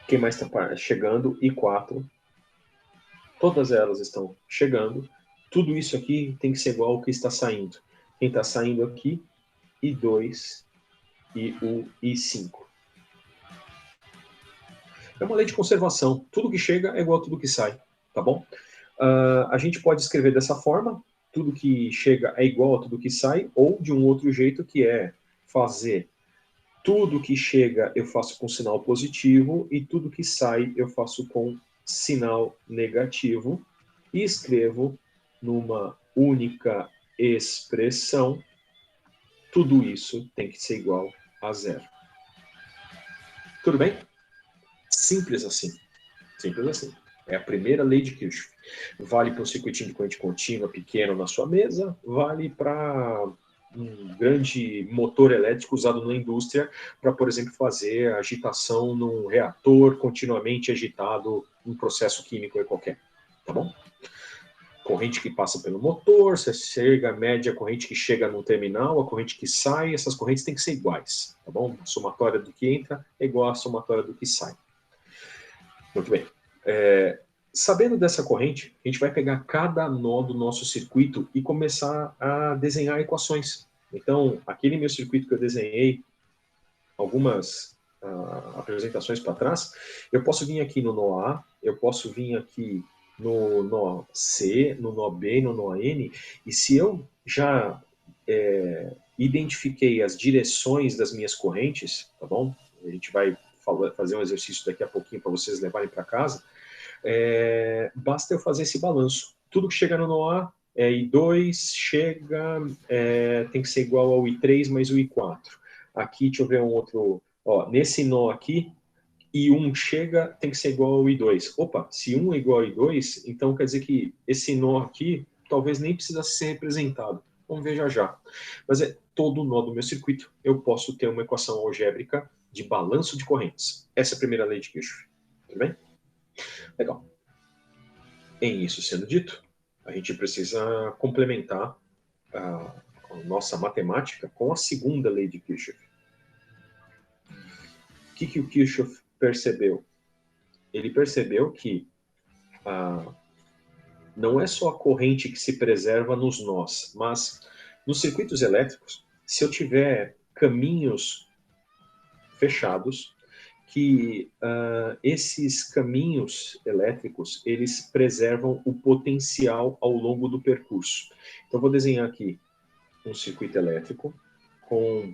Quem mais está chegando? I4. Todas elas estão chegando. Tudo isso aqui tem que ser igual ao que está saindo. Quem está saindo aqui? I2 e o I5. É uma lei de conservação. Tudo que chega é igual a tudo que sai, tá bom? A gente pode escrever dessa forma: tudo que chega é igual a tudo que sai, ou de um outro jeito, que é fazer tudo que chega eu faço com sinal positivo e tudo que sai eu faço com sinal negativo. e escrevo numa única expressão, tudo isso tem que ser igual a zero. Tudo bem? Simples assim. Simples assim. É a primeira lei de Kirchhoff. Vale para um circuitinho de corrente contínua pequeno na sua mesa, vale para um grande motor elétrico usado na indústria para, por exemplo, fazer agitação num reator continuamente agitado, um processo químico qualquer. Tá bom? Corrente que passa pelo motor, você chega, a média, a corrente que chega no terminal, a corrente que sai, essas correntes têm que ser iguais, tá bom? A somatória do que entra é igual à somatória do que sai. Muito bem. Sabendo dessa corrente, a gente vai pegar cada nó do nosso circuito e começar a desenhar equações. Então, aquele meu circuito que eu desenhei, algumas apresentações para trás, eu posso vir aqui no nó A, eu posso vir aqui no nó C, no nó B, no nó N, e se eu já identifiquei as direções das minhas correntes, tá bom? A gente vai fazer um exercício daqui a pouquinho para vocês levarem para casa. Basta eu fazer esse balanço. Tudo que chega no nó A é I2, chega, tem que ser igual ao I3 mais o I4. Aqui, deixa eu ver um outro, ó, nesse nó aqui, I1 chega, tem que ser igual ao I2. Opa, se 1 é igual ao I2, então quer dizer que esse nó aqui talvez nem precisasse ser representado. Vamos ver já já. Mas todo nó do meu circuito, eu posso ter uma equação algébrica de balanço de correntes. Essa é a primeira lei de Kirchhoff. Tudo bem? Legal. Em isso sendo dito, a gente precisa complementar a nossa matemática com a segunda lei de Kirchhoff. O que o Kirchhoff percebeu? Ele percebeu que não é só a corrente que se preserva nos nós, mas nos circuitos elétricos, se eu tiver caminhos fechados, que esses caminhos elétricos, eles preservam o potencial ao longo do percurso. Então, vou desenhar aqui um circuito elétrico com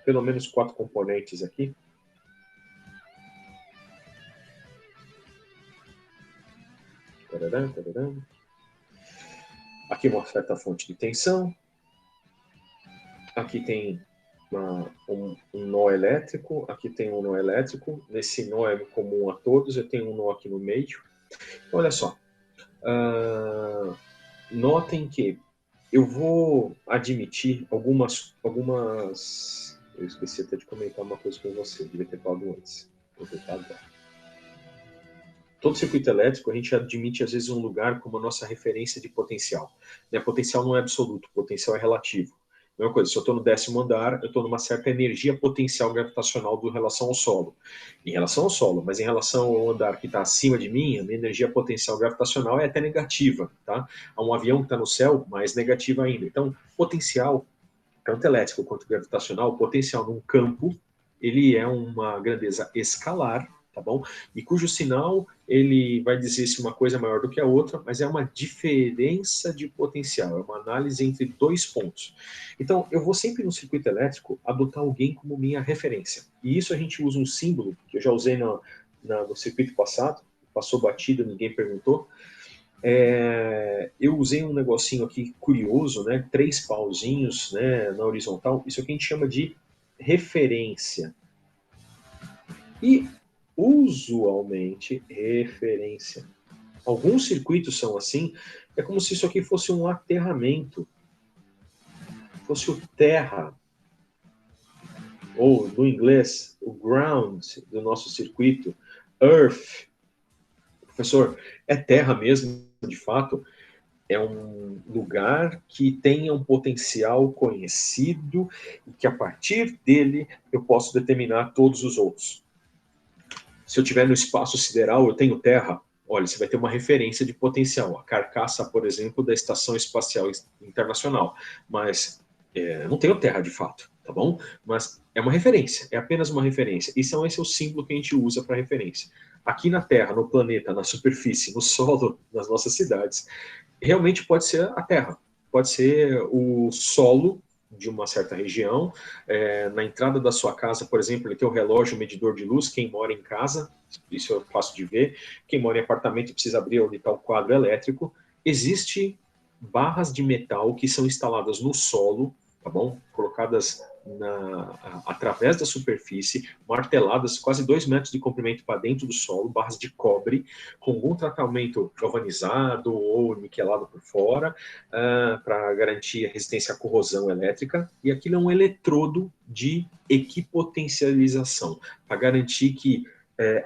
pelo menos 4 componentes aqui. Aqui uma certa fonte de tensão. Aqui tem um nó elétrico. Aqui tem um nó elétrico. Nesse nó é comum a todos. Eu tenho um nó aqui no meio. Olha só. Notem que eu vou admitir algumas... Eu esqueci até de comentar uma coisa com você. Eu devia ter falado antes. Vou tentar agora. Todo circuito elétrico, a gente admite, às vezes, um lugar como a nossa referência de potencial. Potencial não é absoluto, potencial é relativo. Mesma coisa, se eu estou no 10º andar, eu estou numa certa energia potencial gravitacional em relação ao solo. Em relação ao solo, mas em relação ao andar que está acima de mim, a minha energia potencial gravitacional é até negativa. Tá? Há um avião que está no céu, mais negativa ainda. Então, potencial, tanto elétrico quanto gravitacional, potencial num campo, ele é uma grandeza escalar, tá bom? E cujo sinal, ele vai dizer se uma coisa é maior do que a outra, mas é uma diferença de potencial, é uma análise entre 2 pontos. Então, eu vou sempre no circuito elétrico adotar alguém como minha referência. E isso a gente usa um símbolo, que eu já usei no circuito passado, passou batido, ninguém perguntou. Eu usei um negocinho aqui curioso, né? 3 pauzinhos, né, na horizontal. Isso aqui a gente chama de referência. E usualmente referência. Alguns circuitos são assim, é como se isso aqui fosse um aterramento, fosse o terra, ou no inglês, o ground do nosso circuito, earth. Professor, é terra mesmo, de fato? É um lugar que tenha um potencial conhecido e que a partir dele eu posso determinar todos os outros. Se eu estiver no espaço sideral, eu tenho terra, olha, você vai ter uma referência de potencial. A carcaça, por exemplo, da Estação Espacial Internacional. Mas não tenho terra de fato, tá bom? Mas é uma referência, é apenas uma referência. Esse é o símbolo que a gente usa para referência. Aqui na Terra, no planeta, na superfície, no solo das nossas cidades, realmente pode ser a Terra. Pode ser o solo de uma certa região. Na entrada da sua casa, por exemplo, ele tem o relógio, o medidor de luz. Quem mora em casa, isso é fácil de ver. Quem mora em apartamento precisa abrir onde está o quadro elétrico. Existe barras de metal que são instaladas no solo, tá bom? Colocadas através da superfície, marteladas quase 2 metros de comprimento para dentro do solo, barras de cobre, com algum tratamento galvanizado ou niquelado por fora, para garantir a resistência à corrosão elétrica. E aquilo é um eletrodo de equipotencialização, para garantir que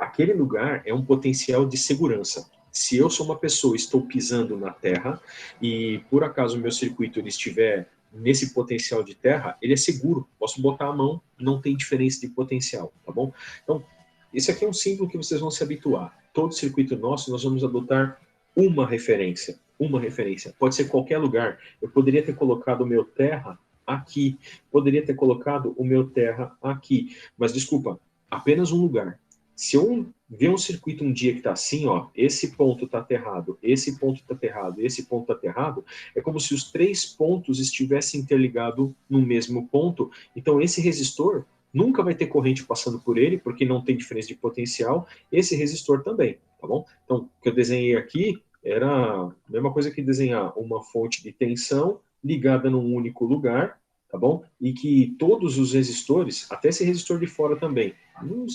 aquele lugar é um potencial de segurança. Se eu sou uma pessoa, estou pisando na terra e por acaso o meu circuito ele estiver nesse potencial de terra, ele é seguro. Posso botar a mão, não tem diferença de potencial, tá bom? Então, esse aqui é um símbolo que vocês vão se habituar. Todo circuito nosso, nós vamos adotar uma referência. Uma referência. Pode ser qualquer lugar. Eu poderia ter colocado o meu terra aqui. Poderia ter colocado o meu terra aqui. Mas, desculpa, apenas um lugar. Se eu ver um circuito um dia que está assim, ó, esse ponto está aterrado, esse ponto está aterrado, esse ponto está aterrado, é como se os 3 pontos estivessem interligados no mesmo ponto. Então, esse resistor nunca vai ter corrente passando por ele, porque não tem diferença de potencial. Esse resistor também, tá bom? Então, o que eu desenhei aqui era a mesma coisa que desenhar uma fonte de tensão ligada num único lugar, tá bom? E que todos os resistores, até esse resistor de fora também, não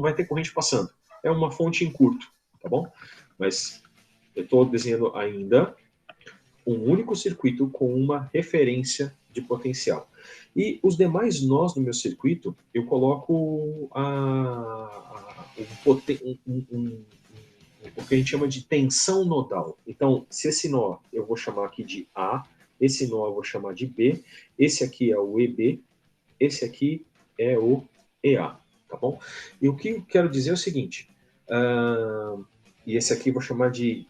vai ter corrente passando. É uma fonte em curto, tá bom? Mas eu estou desenhando ainda um único circuito com uma referência de potencial. E os demais nós do meu circuito, eu coloco o que a gente chama de tensão nodal. Então, se esse nó eu vou chamar aqui de A, esse nó eu vou chamar de B, esse aqui é o EB, esse aqui é o EA, tá bom? E o que eu quero dizer é o seguinte, e esse aqui eu vou chamar de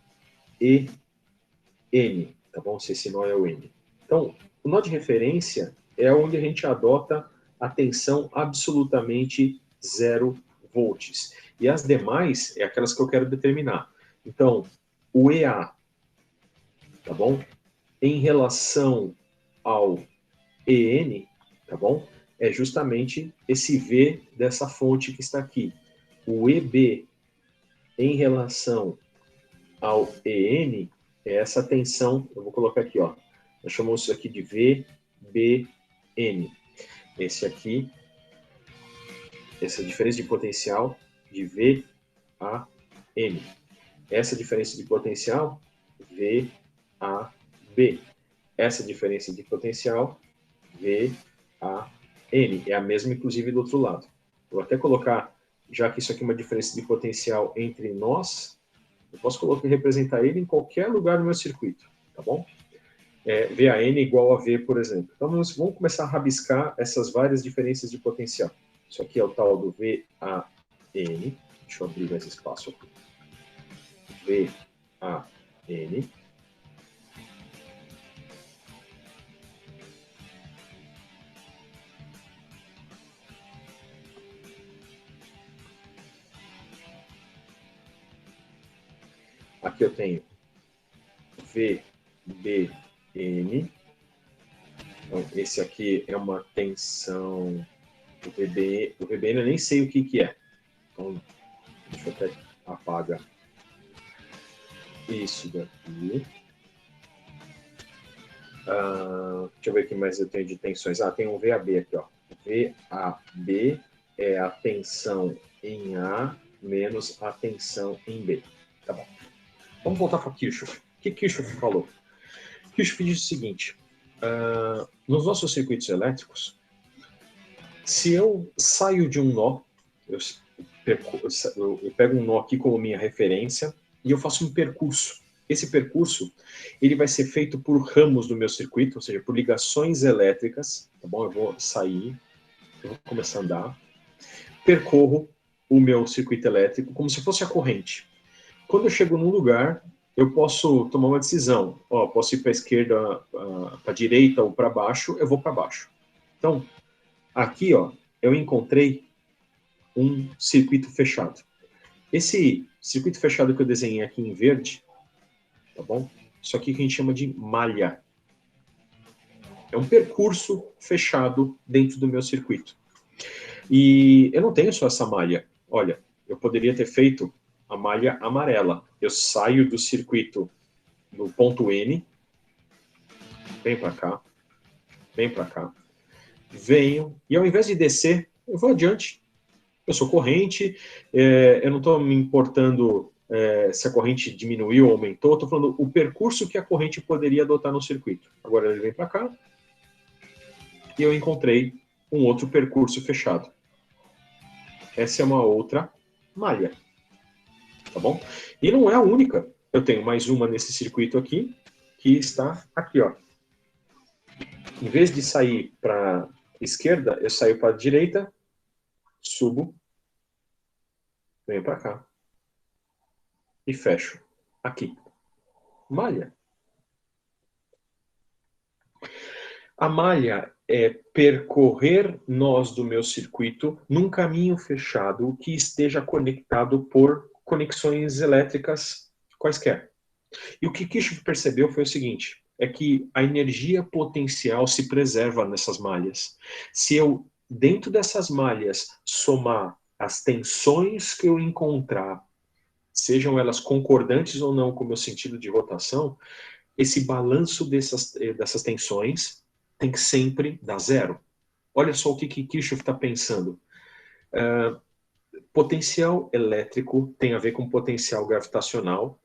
EN, tá bom? Se esse nó é o N. Então, o nó de referência é onde a gente adota a tensão absolutamente 0 volts. E as demais é aquelas que eu quero determinar. Então, o EA, tá bom? Em relação ao EN, tá bom? É justamente esse V dessa fonte que está aqui. O EB em relação ao EN é essa tensão, eu vou colocar aqui, ó. Nós chamamos isso aqui de VBN. Esse aqui, essa diferença de potencial de VAN. Essa diferença de potencial, VAB. Essa diferença de potencial, VAN. É a mesma, inclusive, do outro lado. Vou até colocar, já que isso aqui é uma diferença de potencial entre nós, eu posso representar ele em qualquer lugar do meu circuito, tá bom? VAN igual a V, por exemplo. Então, nós vamos começar a rabiscar essas várias diferenças de potencial. Isso aqui é o tal do VAN. Deixa eu abrir mais espaço aqui. VAN. Aqui eu tenho VBN. Então, esse aqui é uma tensão. O VBN eu nem sei o que é. Então, deixa eu até apagar isso daqui. Deixa eu ver o que mais eu tenho de tensões. Tem um VAB aqui, ó. VAB é a tensão em A menos a tensão em B. Tá bom. Vamos voltar para Kirchhoff. O que Kirchhoff falou? Kirchhoff diz o seguinte, nos nossos circuitos elétricos, se eu saio de um nó, eu pego um nó aqui como minha referência e eu faço um percurso. Esse percurso ele vai ser feito por ramos do meu circuito, ou seja, por ligações elétricas. Tá bom? Eu vou sair, eu vou começar a andar, percorro o meu circuito elétrico como se fosse a corrente. Quando eu chego num lugar, eu posso tomar uma decisão. Posso ir para a esquerda, para a direita ou para baixo, eu vou para baixo. Então, aqui eu encontrei um circuito fechado. Esse circuito fechado que eu desenhei aqui em verde, tá bom? Isso aqui que a gente chama de malha. É um percurso fechado dentro do meu circuito. E eu não tenho só essa malha. Olha, eu poderia ter feito a malha amarela. Eu saio do circuito no ponto N, venho para cá, venho, e ao invés de descer, eu vou adiante. Eu sou corrente, eu não estou me importando se a corrente diminuiu ou aumentou, estou falando o percurso que a corrente poderia adotar no circuito. Agora ele vem para cá, e eu encontrei um outro percurso fechado. Essa é uma outra malha, tá bom? E não é a única. Eu tenho mais uma nesse circuito aqui, que está aqui, ó. Em vez de sair para a esquerda, eu saio para a direita, subo, venho para cá e fecho aqui. Malha. A malha é percorrer nós do meu circuito num caminho fechado que esteja conectado por conexões elétricas quaisquer. E o que Kirchhoff percebeu foi o seguinte, é que a energia potencial se preserva nessas malhas. Se eu, dentro dessas malhas, somar as tensões que eu encontrar, sejam elas concordantes ou não com o meu sentido de rotação, esse balanço dessas tensões tem que sempre dar zero. Olha só o que Kirchhoff está pensando. Potencial elétrico tem a ver com potencial gravitacional.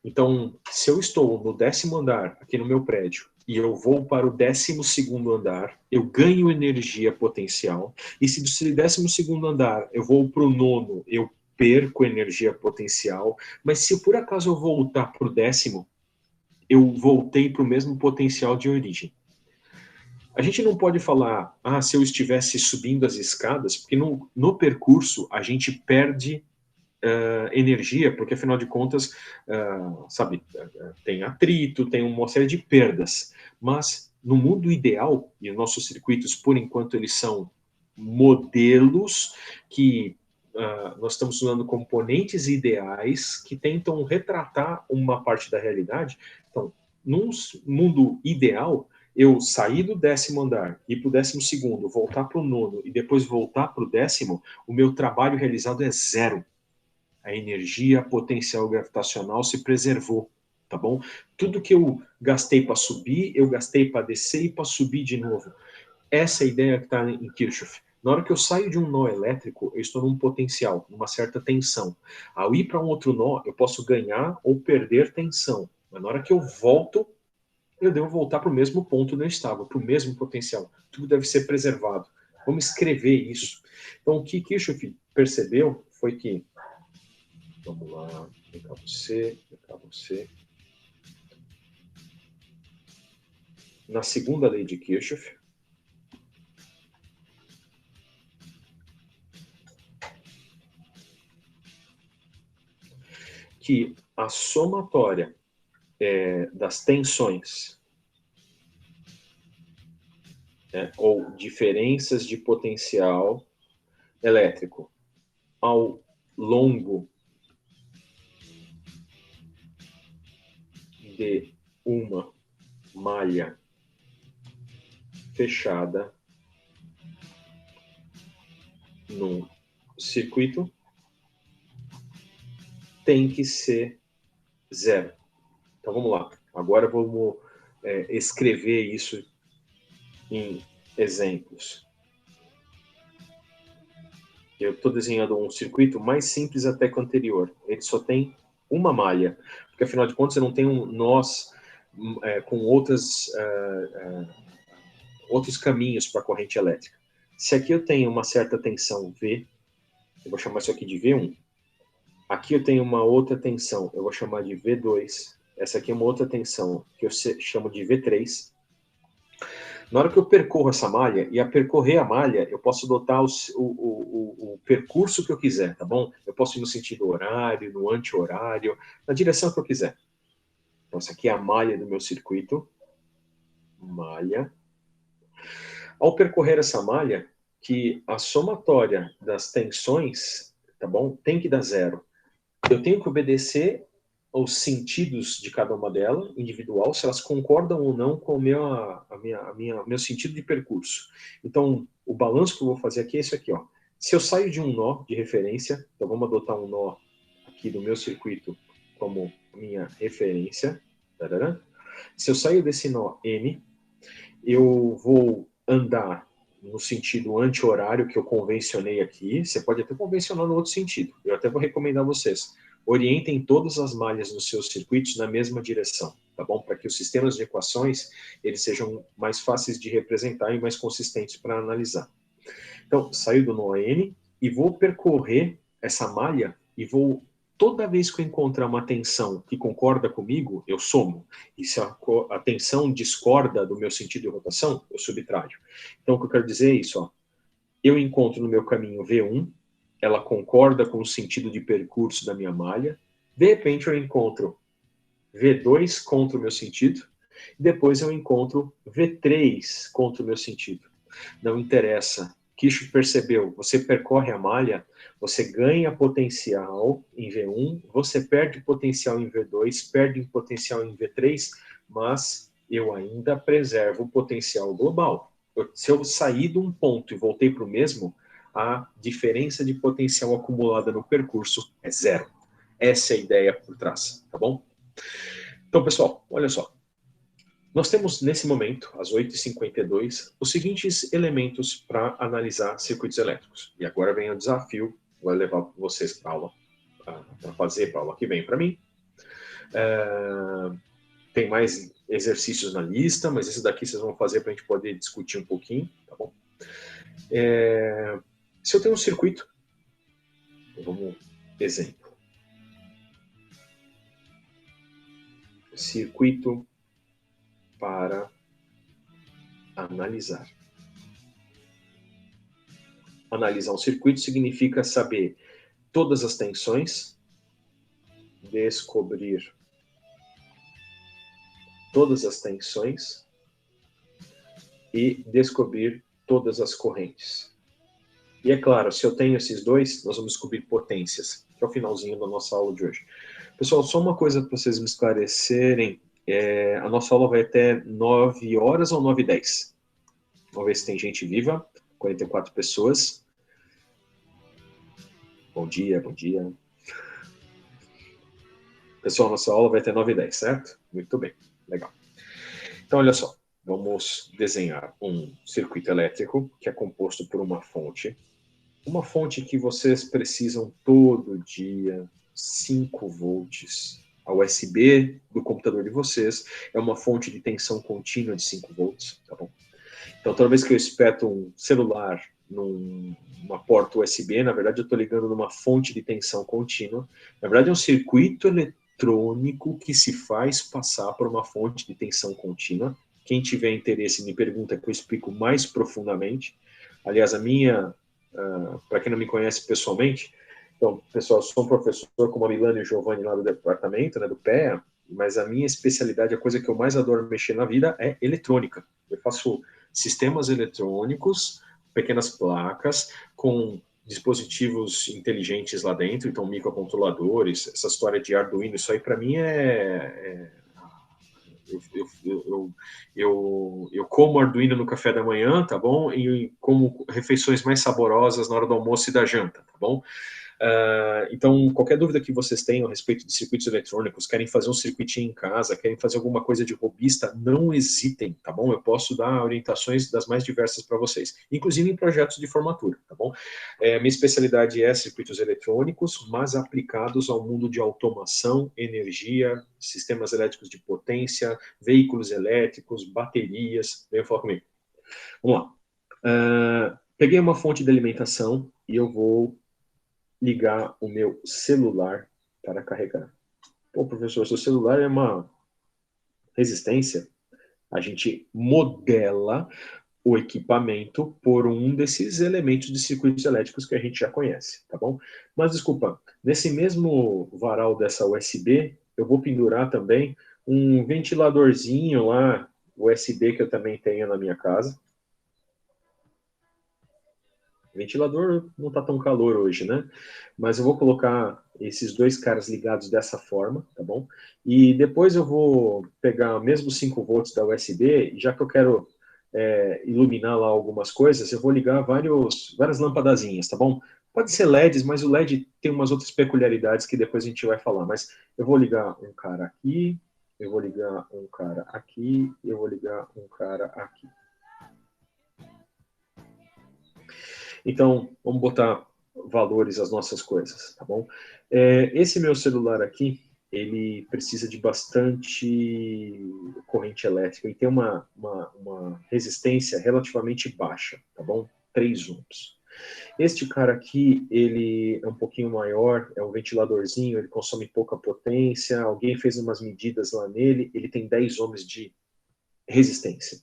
Então, se eu estou no 10º andar, aqui no meu prédio, e eu vou para o 12º andar, eu ganho energia potencial. E se do 12º andar eu vou para o 9º, eu perco energia potencial. Mas se por acaso eu voltar para o 10º, eu voltei para o mesmo potencial de origem. A gente não pode falar, se eu estivesse subindo as escadas, porque no percurso a gente perde energia, porque afinal de contas, tem atrito, tem uma série de perdas. Mas no mundo ideal, e os nossos circuitos, por enquanto, eles são modelos que nós estamos usando componentes ideais que tentam retratar uma parte da realidade. Então, num mundo ideal, eu sair do 10º andar, ir para o 12º, voltar para o 9º e depois voltar para o 10º, o meu trabalho realizado é zero. A energia potencial gravitacional se preservou, tá bom? Tudo que eu gastei para subir, eu gastei para descer e para subir de novo. Essa é a ideia que está em Kirchhoff. Na hora que eu saio de um nó elétrico, eu estou num potencial, numa certa tensão. Ao ir para um outro nó, eu posso ganhar ou perder tensão. Mas na hora que eu volto, eu devo voltar para o mesmo ponto onde eu estava, para o mesmo potencial. Tudo deve ser preservado. Vamos escrever isso. Então, o que Kirchhoff percebeu foi que... Vamos lá, vem cá você, vem cá você. Na segunda lei de Kirchhoff, que a somatória das tensões ou diferenças de potencial elétrico ao longo de uma malha fechada num circuito tem que ser zero. Então vamos lá. Agora vamos escrever isso em exemplos. Eu estou desenhando um circuito mais simples até que o anterior. Ele só tem uma malha, porque afinal de contas eu não tenho nós com outros caminhos para a corrente elétrica. Se aqui eu tenho uma certa tensão V, eu vou chamar isso aqui de V1. Aqui eu tenho uma outra tensão, eu vou chamar de V2. Essa aqui é uma outra tensão, que eu chamo de V3. Na hora que eu percorro essa malha, e a percorrer a malha, eu posso adotar o percurso que eu quiser, tá bom? Eu posso ir no sentido horário, no anti-horário, na direção que eu quiser. Então, essa aqui é a malha do meu circuito. Malha. Ao percorrer essa malha, que a somatória das tensões, tá bom? Tem que dar zero. Eu tenho que obedecer os sentidos de cada uma delas, individual, se elas concordam ou não com o meu sentido de percurso. Então, o balanço que eu vou fazer aqui é isso aqui, ó. Se eu saio de um nó de referência, então vamos adotar um nó aqui do meu circuito como minha referência. Tarará. Se eu saio desse nó N, eu vou andar no sentido anti-horário que eu convencionei aqui. Você pode até convencionar no outro sentido. Eu até vou recomendar a vocês. Orientem todas as malhas dos seus circuitos na mesma direção, tá bom? Para que os sistemas de equações eles sejam mais fáceis de representar e mais consistentes para analisar. Então, saio do nó N e vou percorrer essa malha e vou, toda vez que eu encontrar uma tensão que concorda comigo, eu somo. E se a tensão discorda do meu sentido de rotação, eu subtraio. Então, o que eu quero dizer é isso, ó. Eu encontro no meu caminho V1, ela concorda com o sentido de percurso da minha malha. De repente, eu encontro V2 contra o meu sentido. Depois eu encontro V3 contra o meu sentido. Não interessa. Kirchhoff percebeu, você percorre a malha, você ganha potencial em V1, você perde potencial em V2, perde potencial em V3, mas eu ainda preservo o potencial global. Se eu sair de um ponto e voltei para o mesmo, a diferença de potencial acumulada no percurso é zero. Essa é a ideia por trás, tá bom? Então, pessoal, olha só. Nós temos, nesse momento, às 8h52, os seguintes elementos para analisar circuitos elétricos. E agora vem o desafio, vou levar vocês para a aula, para fazer para a aula que vem para mim. Tem mais exercícios na lista, mas esse daqui vocês vão fazer para a gente poder discutir um pouquinho, tá bom? Se eu tenho um circuito, vamos, exemplo. Circuito para analisar. Analisar um circuito significa saber todas as tensões, descobrir todas as tensões e descobrir todas as correntes. E é claro, se eu tenho esses dois, nós vamos descobrir potências, que é o finalzinho da nossa aula de hoje. Pessoal, só uma coisa para vocês me esclarecerem. A nossa aula vai até 9 horas ou 9h10? Vamos ver se tem gente viva. 44 pessoas. Bom dia, bom dia. Pessoal, nossa aula vai até 9h10, certo? Muito bem, legal. Então, olha só. Vamos desenhar um circuito elétrico que é composto por uma fonte. Uma fonte que vocês precisam todo dia, 5 volts. A USB do computador de vocês é uma fonte de tensão contínua de 5 volts, tá bom? Então, toda vez que eu espeto um celular numa porta USB, na verdade eu estou ligando numa fonte de tensão contínua. Na verdade é um circuito eletrônico que se faz passar por uma fonte de tensão contínua. Quem tiver interesse me pergunta que eu explico mais profundamente. Aliás, para quem não me conhece pessoalmente, então, pessoal, eu sou um professor como a Milana e o Giovanni lá do departamento, né, do PEA, mas a minha especialidade, a coisa que eu mais adoro mexer na vida é eletrônica. Eu faço sistemas eletrônicos, pequenas placas, com dispositivos inteligentes lá dentro, então microcontroladores, essa história de Arduino, isso aí para mim eu como Arduino no café da manhã, tá bom? E como refeições mais saborosas na hora do almoço e da janta, tá bom? Então, qualquer dúvida que vocês tenham a respeito de circuitos eletrônicos, querem fazer um circuitinho em casa, querem fazer alguma coisa de robista, não hesitem, tá bom? Eu posso dar orientações das mais diversas para vocês, inclusive em projetos de formatura, tá bom? Minha especialidade é circuitos eletrônicos, mas aplicados ao mundo de automação, energia, sistemas elétricos de potência, veículos elétricos, baterias. Venham falar comigo. Vamos lá. Peguei uma fonte de alimentação e eu vou ligar o meu celular para carregar. Pô, professor, seu celular é uma resistência. A gente modela o equipamento por um desses elementos de circuitos elétricos que a gente já conhece, tá bom? Mas, desculpa, nesse mesmo varal dessa USB, eu vou pendurar também um ventiladorzinho lá, USB, que eu também tenho na minha casa. Ventilador não está tão calor hoje, né? Mas eu vou colocar esses dois caras ligados dessa forma, tá bom? E depois eu vou pegar mesmo 5 volts da USB, já que eu quero iluminar lá algumas coisas, eu vou ligar várias lampadazinhas, tá bom? Pode ser LEDs, mas o LED tem umas outras peculiaridades que depois a gente vai falar. Mas eu vou ligar um cara aqui, eu vou ligar um cara aqui, eu vou ligar um cara aqui. Então, vamos botar valores às nossas coisas, tá bom? Esse meu celular aqui, ele precisa de bastante corrente elétrica e tem uma resistência relativamente baixa, tá bom? 3 ohms. Este cara aqui, ele é um pouquinho maior, é um ventiladorzinho, ele consome pouca potência, alguém fez umas medidas lá nele, ele tem 10 ohms de resistência.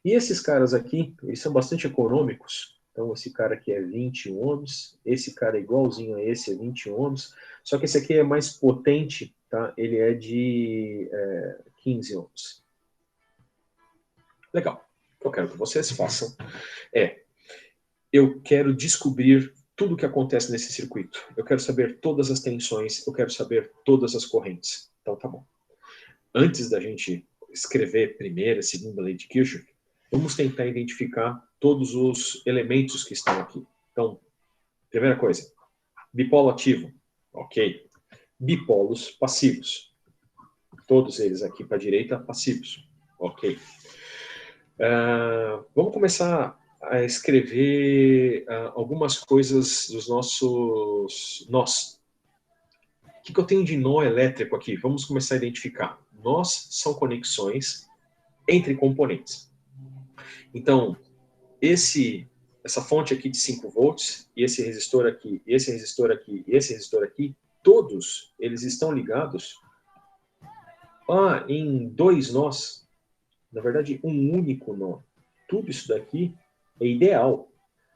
E esses caras aqui, eles são bastante econômicos. Então, esse cara aqui é 20 ohms, esse cara é igualzinho a esse, é 20 ohms, só que esse aqui é mais potente, tá? Ele é de 15 ohms. Legal. O que eu quero que vocês façam eu quero descobrir tudo o que acontece nesse circuito. Eu quero saber todas as tensões, eu quero saber todas as correntes. Então, tá bom. Antes da gente escrever primeira, segunda lei de Kirchhoff, vamos tentar identificar todos os elementos que estão aqui. Então, primeira coisa, bipolo ativo, ok. Bipolos passivos, todos eles aqui para a direita, passivos, ok. Vamos começar a escrever algumas coisas dos nossos nós. O que eu tenho de nó elétrico aqui? Vamos começar a identificar. Nós são conexões entre componentes. Então, essa fonte aqui de 5 volts, e esse resistor aqui, esse resistor aqui, esse resistor aqui, todos eles estão ligados em 2 nós. Na verdade, um único nó. Tudo isso daqui é ideal.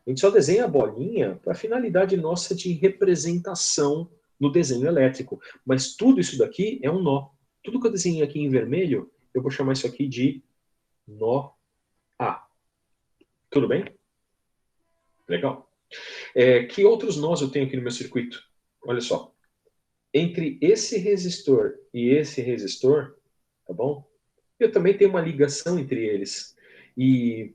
A gente só desenha a bolinha para a finalidade nossa de representação no desenho elétrico. Mas tudo isso daqui é um nó. Tudo que eu desenhei aqui em vermelho, eu vou chamar isso aqui de nó A. Tudo bem? Legal. Que outros nós eu tenho aqui no meu circuito? Olha só. Entre esse resistor e esse resistor, tá bom? Eu também tenho uma ligação entre eles. E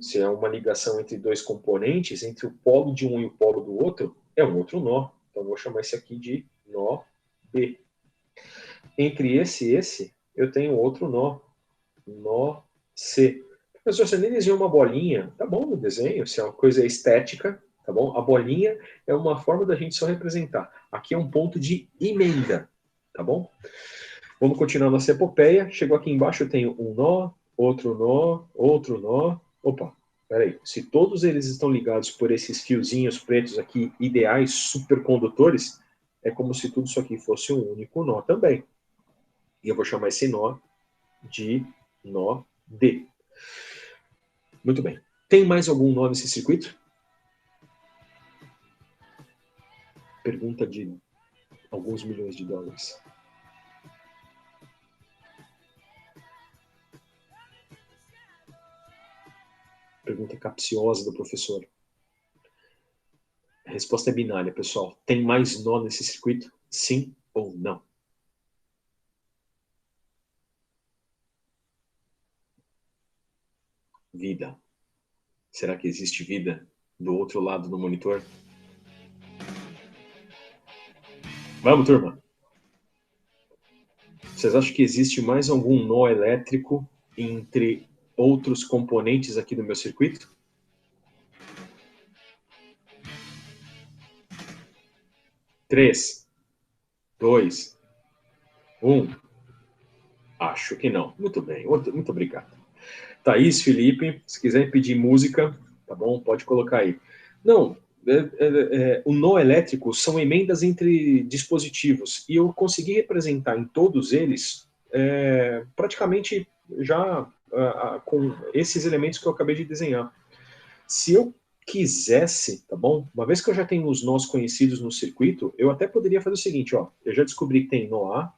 se é uma ligação entre 2 componentes, entre o polo de um e o polo do outro, é um outro nó. Então, eu vou chamar esse aqui de nó B. Entre esse e esse, eu tenho outro nó C. Professor, você nem desenhou uma bolinha. Tá bom no desenho, se é uma coisa estética, tá bom? A bolinha é uma forma da gente só representar. Aqui é um ponto de emenda, tá bom? Vamos continuar nossa epopeia. Chegou aqui embaixo, eu tenho um nó, outro nó, outro nó. Opa, peraí. Se todos eles estão ligados por esses fiozinhos pretos aqui, ideais, supercondutores, é como se tudo isso aqui fosse um único nó também. E eu vou chamar esse nó de nó D. Muito bem. Tem mais algum nó nesse circuito? Pergunta de alguns milhões de dólares. Pergunta capciosa do professor. A resposta é binária, pessoal. Tem mais nó nesse circuito? Sim ou não? Vida. Será que existe vida do outro lado do monitor? Vamos, turma. Vocês acham que existe mais algum nó elétrico entre outros componentes aqui do meu circuito? Três, 2, 1. Acho que não. Muito bem, muito obrigado. Thaís, Felipe, se quiser pedir música, tá bom? Pode colocar aí. Não, o nó elétrico são emendas entre dispositivos e eu consegui representar em todos eles praticamente já com esses elementos que eu acabei de desenhar. Se eu quisesse, tá bom? Uma vez que eu já tenho os nós conhecidos no circuito, eu até poderia fazer o seguinte, ó. Eu já descobri que tem nó A.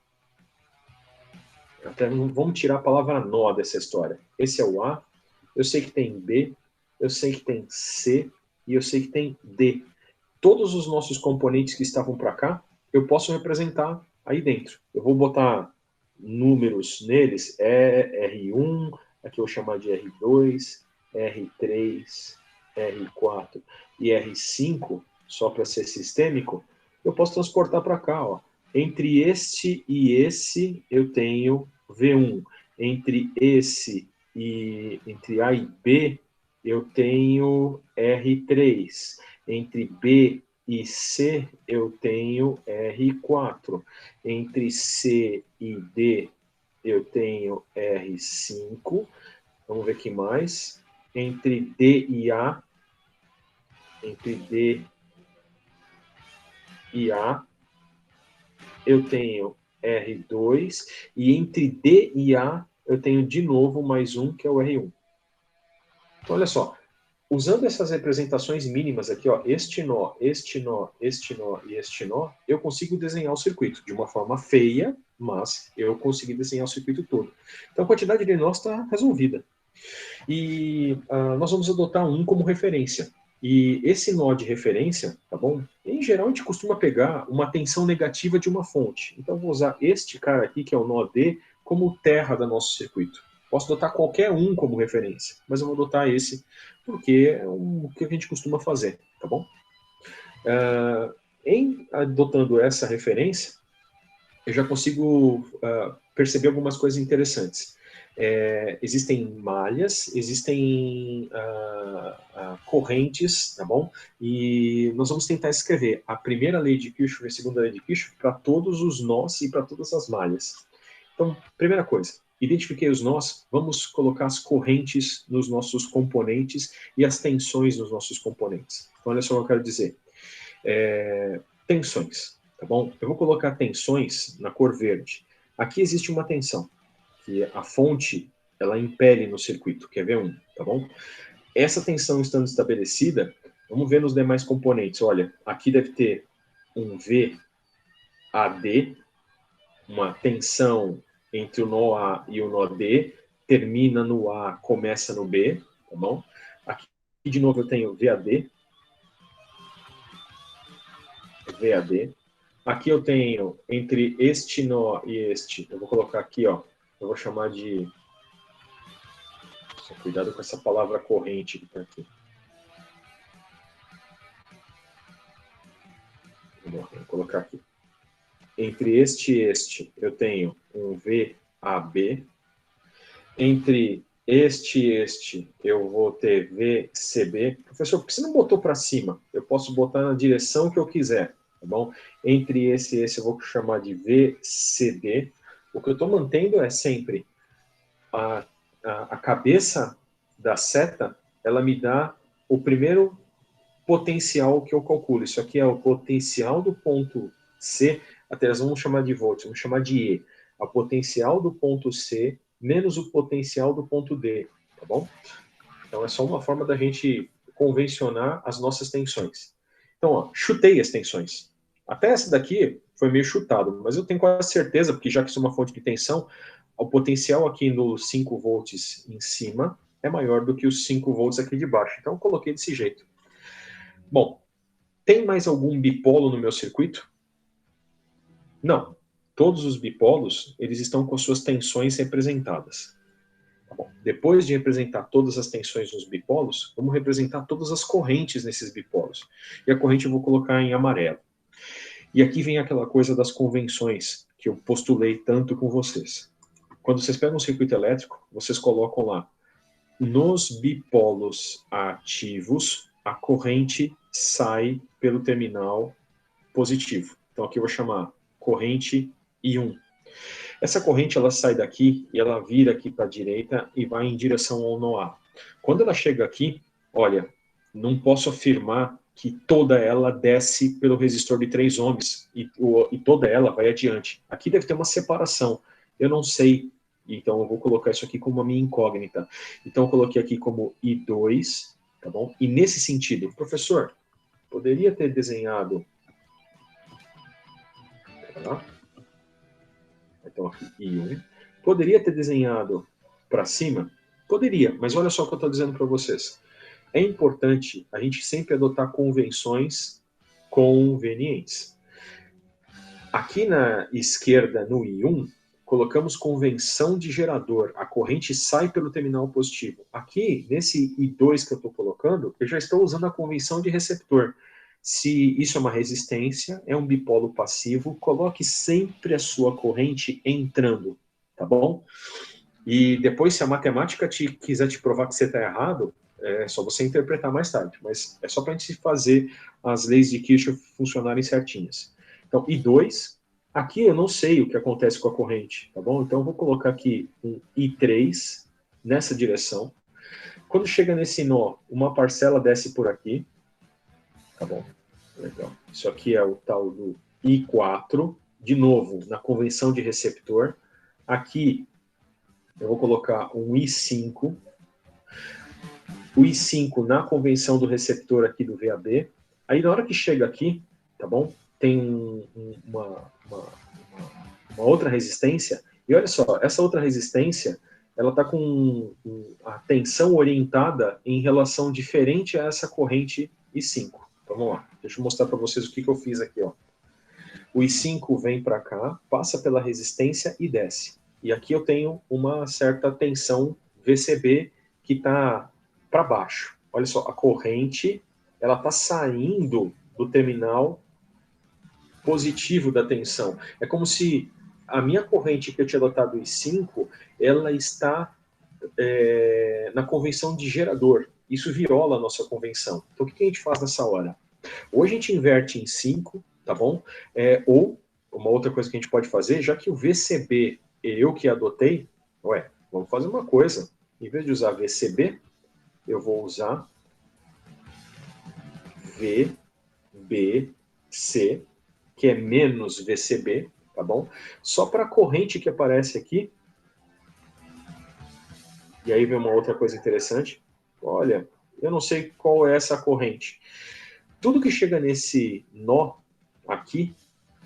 Até vamos tirar a palavra nó dessa história. Esse é o A. Eu sei que tem B. Eu sei que tem C. e eu sei que tem D. Todos os nossos componentes que estavam para cá, eu posso representar aí dentro. Eu vou botar números neles, R1, aqui eu vou chamar de R2, R3, R4 e R5, só para ser sistêmico, eu posso transportar para cá. Ó. Entre este e esse, eu tenho V1. Entre A e B, eu tenho R3. Entre B e C, eu tenho R4. Entre C e D, eu tenho R5. Vamos ver aqui mais. Entre D e A, eu tenho R2. E entre D e A, eu tenho de novo mais um, que é o R1. Então, olha só. Usando essas representações mínimas aqui, ó, este nó, este nó, este nó e este nó, eu consigo desenhar o circuito de uma forma feia, mas eu consegui desenhar o circuito todo. Então a quantidade de nós está resolvida. E nós vamos adotar um como referência. E esse nó de referência, tá bom? Em geral a gente costuma pegar uma tensão negativa de uma fonte. Então eu vou usar este cara aqui, que é o nó D, como terra do nosso circuito. Posso adotar qualquer um como referência, mas eu vou adotar esse porque é o que a gente costuma fazer, tá bom? Em adotando essa referência, eu já consigo perceber algumas coisas interessantes. Existem malhas, existem correntes, tá bom? E nós vamos tentar escrever a primeira lei de Kirchhoff e a segunda lei de Kirchhoff para todos os nós e para todas as malhas. Então, primeira coisa, identifiquei os nós, vamos colocar as correntes nos nossos componentes e as tensões nos nossos componentes. Então, olha só o que eu quero dizer. Tensões, tá bom? Eu vou colocar tensões na cor verde. Aqui existe uma tensão, que a fonte, ela impele no circuito, que é V1, tá bom? Essa tensão estando estabelecida, vamos ver nos demais componentes. Olha, aqui deve ter um VAD, uma tensão entre o nó A e o nó D, termina no A, começa no B, tá bom? Aqui, de novo, eu tenho VAD. Aqui eu tenho, entre este nó e este, eu vou colocar aqui, ó, eu vou chamar de... Cuidado com essa palavra corrente que está aqui. Vou colocar aqui. Entre este e este, eu tenho um VAB. Entre este e este, eu vou ter VCB. Professor, por que você não botou para cima? Eu posso botar na direção que eu quiser, tá bom? Entre esse e esse, eu vou chamar de VCD. O que eu estou mantendo é sempre a cabeça da seta, ela me dá o primeiro potencial que eu calculo. Isso aqui é o potencial do ponto C, até nós vamos chamar de volts, vamos chamar de E. A potencial do ponto C menos o potencial do ponto D, tá bom? Então é só uma forma da gente convencionar as nossas tensões. Então, ó, chutei as tensões. Até essa daqui foi meio chutado, mas eu tenho quase certeza, porque já que isso é uma fonte de tensão, o potencial aqui nos 5 volts em cima é maior do que os 5 volts aqui de baixo. Então eu coloquei desse jeito. Bom, tem mais algum bipolo no meu circuito? Não. Todos os bipolos, eles estão com suas tensões representadas. Tá bom. Depois de representar todas as tensões nos bipolos, vamos representar todas as correntes nesses bipolos. E a corrente eu vou colocar em amarelo. E aqui vem aquela coisa das convenções que eu postulei tanto com vocês. Quando vocês pegam um circuito elétrico, vocês colocam lá, nos bipolos ativos, a corrente sai pelo terminal positivo. Então aqui eu vou chamar corrente I1. Essa corrente ela sai daqui e ela vira aqui para a direita e vai em direção ao nó A. Quando ela chega aqui, olha, não posso afirmar que toda ela desce pelo resistor de 3 ohms e toda ela vai adiante. Aqui deve ter uma separação. Eu não sei, então eu vou colocar isso aqui como uma minha incógnita. Então eu coloquei aqui como I2, tá bom? E nesse sentido, professor, poderia ter desenhado... Tá? Então aqui I1. Poderia ter desenhado para cima? Poderia, mas olha só o que eu estou dizendo para vocês. é importante a gente sempre adotar convenções convenientes. Aqui na esquerda, no I1, colocamos convenção de gerador. A corrente sai pelo terminal positivo. Aqui, nesse I2 que eu estou colocando, eu já estou usando a convenção de receptor. Se isso é uma resistência, é um bipolo passivo, coloque sempre a sua corrente entrando, tá bom? E depois, se a matemática quiser te provar que você está errado, é só você interpretar mais tarde. Mas é só para a gente fazer as leis de Kirchhoff funcionarem certinhas. Então, I2, aqui eu não sei o que acontece com a corrente, tá bom? Então, eu vou colocar aqui um I3 nessa direção. Quando chega nesse nó, uma parcela desce por aqui, tá bom? Legal. Isso aqui é o tal do I4, de novo, na convenção de receptor. Aqui, eu vou colocar um I5. O I5 na convenção do receptor aqui do VAB. Aí, na hora que chega aqui, tá bom? Tem uma outra resistência. E olha só, essa outra resistência, ela está com a tensão orientada em relação diferente a essa corrente I5. Então, vamos lá. Deixa eu mostrar para vocês o que eu fiz aqui, ó. O I5 vem para cá, passa pela resistência e desce. E aqui eu tenho uma certa tensão VCB que está para baixo. Olha só, a corrente ela está saindo do terminal positivo da tensão. É como se a minha corrente que eu tinha adotado I5, ela está na convenção de gerador. Isso viola a nossa convenção. Então, o que a gente faz nessa hora? Ou a gente inverte em 5, tá bom? Ou, uma outra coisa que a gente pode fazer, já que o VCB eu que adotei, vamos fazer uma coisa. Em vez de usar VCB, eu vou usar VBC, que é menos VCB, tá bom? Só para a corrente que aparece aqui. E aí vem uma outra coisa interessante. Olha, eu não sei qual é essa corrente. Tudo que chega nesse nó aqui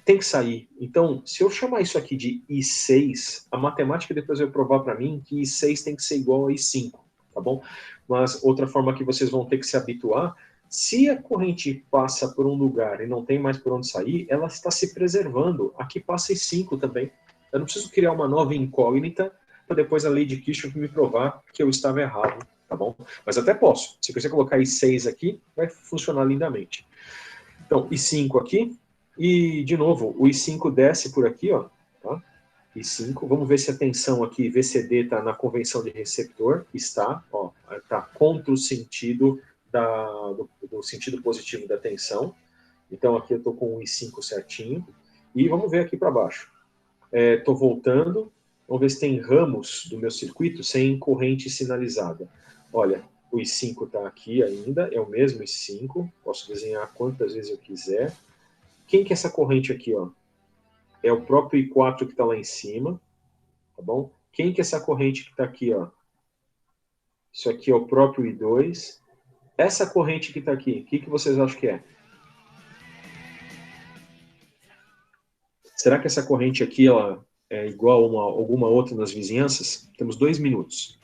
tem que sair. Então, se eu chamar isso aqui de I6, a matemática depois vai provar para mim que I6 tem que ser igual a I5, tá bom? Mas outra forma que vocês vão ter que se habituar, se a corrente passa por um lugar e não tem mais por onde sair, ela está se preservando. Aqui passa I5 também. Eu não preciso criar uma nova incógnita para depois a lei de Kirchhoff me provar que eu estava errado, tá bom? Mas até posso. Se você colocar I6 aqui, vai funcionar lindamente. Então, I5 aqui. E, de novo, o I5 desce por aqui, ó, tá? I5, vamos ver se a tensão aqui, VCD, está na convenção de receptor. Está, ó, está contra o sentido do sentido positivo da tensão. Então, aqui eu estou com o I5 certinho. E vamos ver aqui para baixo. Estou voltando, vamos ver se tem ramos do meu circuito sem corrente sinalizada. Olha, o I5 está aqui ainda, é o mesmo I5, posso desenhar quantas vezes eu quiser. Quem que é essa corrente aqui, ó? É o próprio I4 que está lá em cima, tá bom? Quem que é essa corrente que está aqui, ó? Isso aqui é o próprio I2. Essa corrente que está aqui, o que vocês acham que é? Será que essa corrente aqui ela é igual a alguma outra nas vizinhanças? Temos 2 minutos.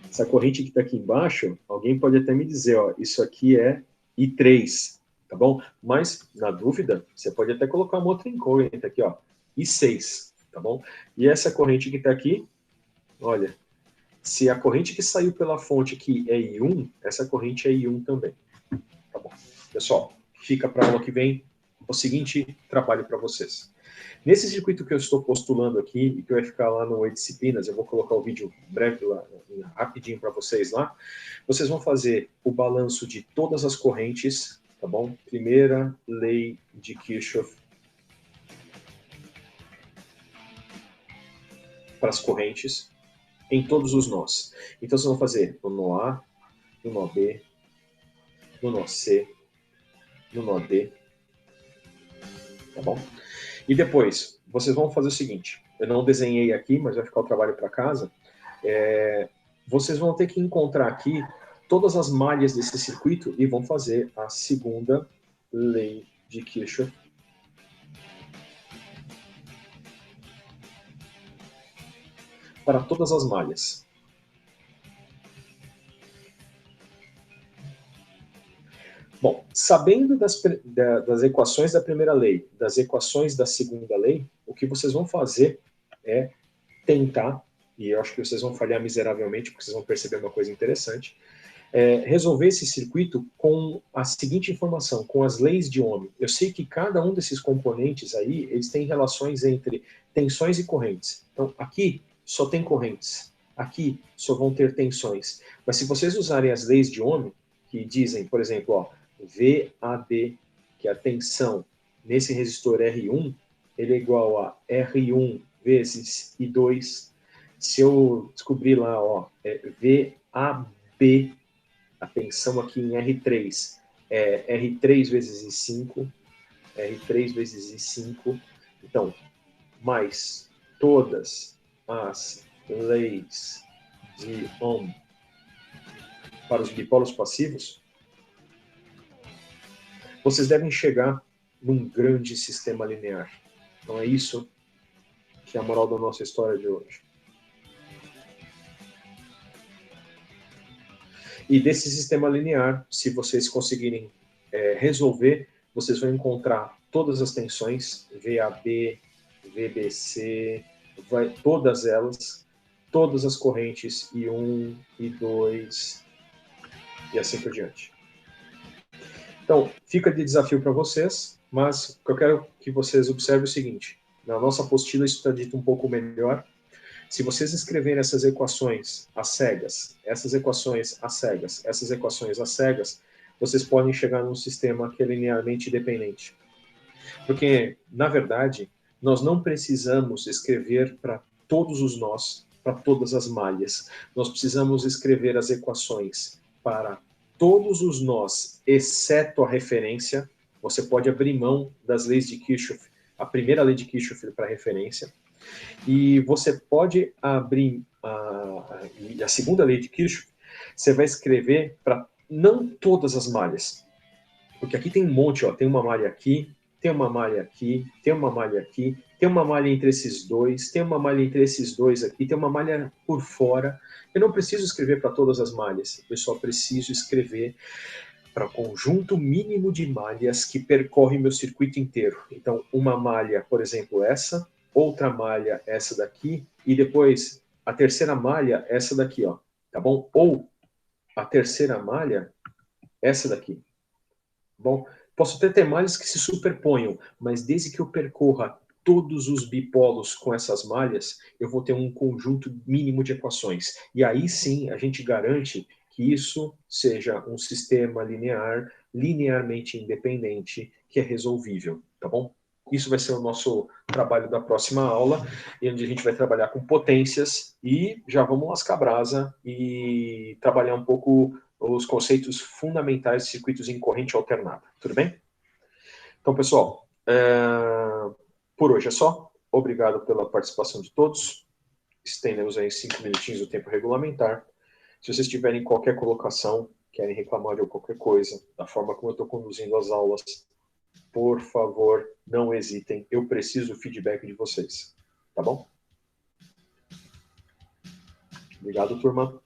Essa corrente que está aqui embaixo, alguém pode até me dizer, ó, isso aqui é I3, tá bom? Mas, na dúvida, você pode até colocar uma outra incógnita aqui, ó, I6, tá bom? E essa corrente que está aqui, olha, se a corrente que saiu pela fonte aqui é I1, essa corrente é I1 também, tá bom? Pessoal, fica para a aula que vem o seguinte trabalho para vocês. Nesse circuito que eu estou postulando aqui, e que vai ficar lá no E-Disciplinas, eu vou colocar o vídeo breve lá, rapidinho para vocês lá, vocês vão fazer o balanço de todas as correntes, tá bom? Primeira lei de Kirchhoff para as correntes em todos os nós. Então vocês vão fazer no nó A, no nó B, no nó C, no nó D, tá bom? E depois, vocês vão fazer o seguinte, eu não desenhei aqui, mas vai ficar o trabalho para casa, vocês vão ter que encontrar aqui todas as malhas desse circuito e vão fazer a segunda lei de Kirchhoff. para todas as malhas. Bom, sabendo das equações da primeira lei, das equações da segunda lei, o que vocês vão fazer é tentar, e eu acho que vocês vão falhar miseravelmente, porque vocês vão perceber uma coisa interessante, resolver esse circuito com a seguinte informação, com as leis de Ohm. Eu sei que cada um desses componentes aí, eles têm relações entre tensões e correntes. Então, aqui só tem correntes, aqui só vão ter tensões. Mas se vocês usarem as leis de Ohm, que dizem, por exemplo, ó, VAB, que é a tensão nesse resistor R1, ele é igual a R1 vezes I2. Se eu descobrir lá, ó, VAB, a tensão aqui em R3 é R3 vezes I5, R3 vezes I5, então, mais todas as leis de Ohm para os dipolos passivos, vocês devem chegar num grande sistema linear. Então é isso que é a moral da nossa história de hoje. E desse sistema linear, se vocês conseguirem resolver, vocês vão encontrar todas as tensões, VAB, VBC, todas elas, todas as correntes I1, I2 e assim por diante. Então, fica de desafio para vocês, mas o que eu quero que vocês observem é o seguinte, na nossa apostila isso está dito um pouco melhor. Se vocês escreverem essas equações às cegas, essas equações às cegas, essas equações às cegas, vocês podem chegar num sistema que é linearmente dependente. Porque, na verdade, nós não precisamos escrever para todos os nós, para todas as malhas. Nós precisamos escrever as equações para todos os nós, exceto a referência. Você pode abrir mão das leis de Kirchhoff, a primeira lei de Kirchhoff para referência, e você pode abrir a segunda lei de Kirchhoff, você vai escrever para não todas as malhas, porque aqui tem um monte, ó, tem uma malha aqui, tem uma malha aqui, tem uma malha aqui, tem uma malha entre esses dois, tem uma malha entre esses dois aqui, tem uma malha por fora. Eu não preciso escrever para todas as malhas, eu só preciso escrever para o conjunto mínimo de malhas que percorre meu circuito inteiro. Então, uma malha, por exemplo, essa, outra malha, essa daqui, e depois a terceira malha, essa daqui, ó, tá bom? Ou a terceira malha, essa daqui. Bom, posso até ter malhas que se superponham, mas desde que eu percorra todos os bipolos com essas malhas, eu vou ter um conjunto mínimo de equações. E aí sim a gente garante que isso seja um sistema linear, linearmente independente, que é resolvível, tá bom? Isso vai ser o nosso trabalho da próxima aula, onde a gente vai trabalhar com potências e já vamos lascar a brasa e trabalhar um pouco os conceitos fundamentais de circuitos em corrente alternada. Tudo bem? Então, pessoal, por hoje é só. Obrigado pela participação de todos. Estendemos aí 5 minutinhos do tempo regulamentar. Se vocês tiverem qualquer colocação, querem reclamar de qualquer coisa, da forma como eu estou conduzindo as aulas, por favor, não hesitem. Eu preciso do feedback de vocês. Tá bom? Obrigado, turma.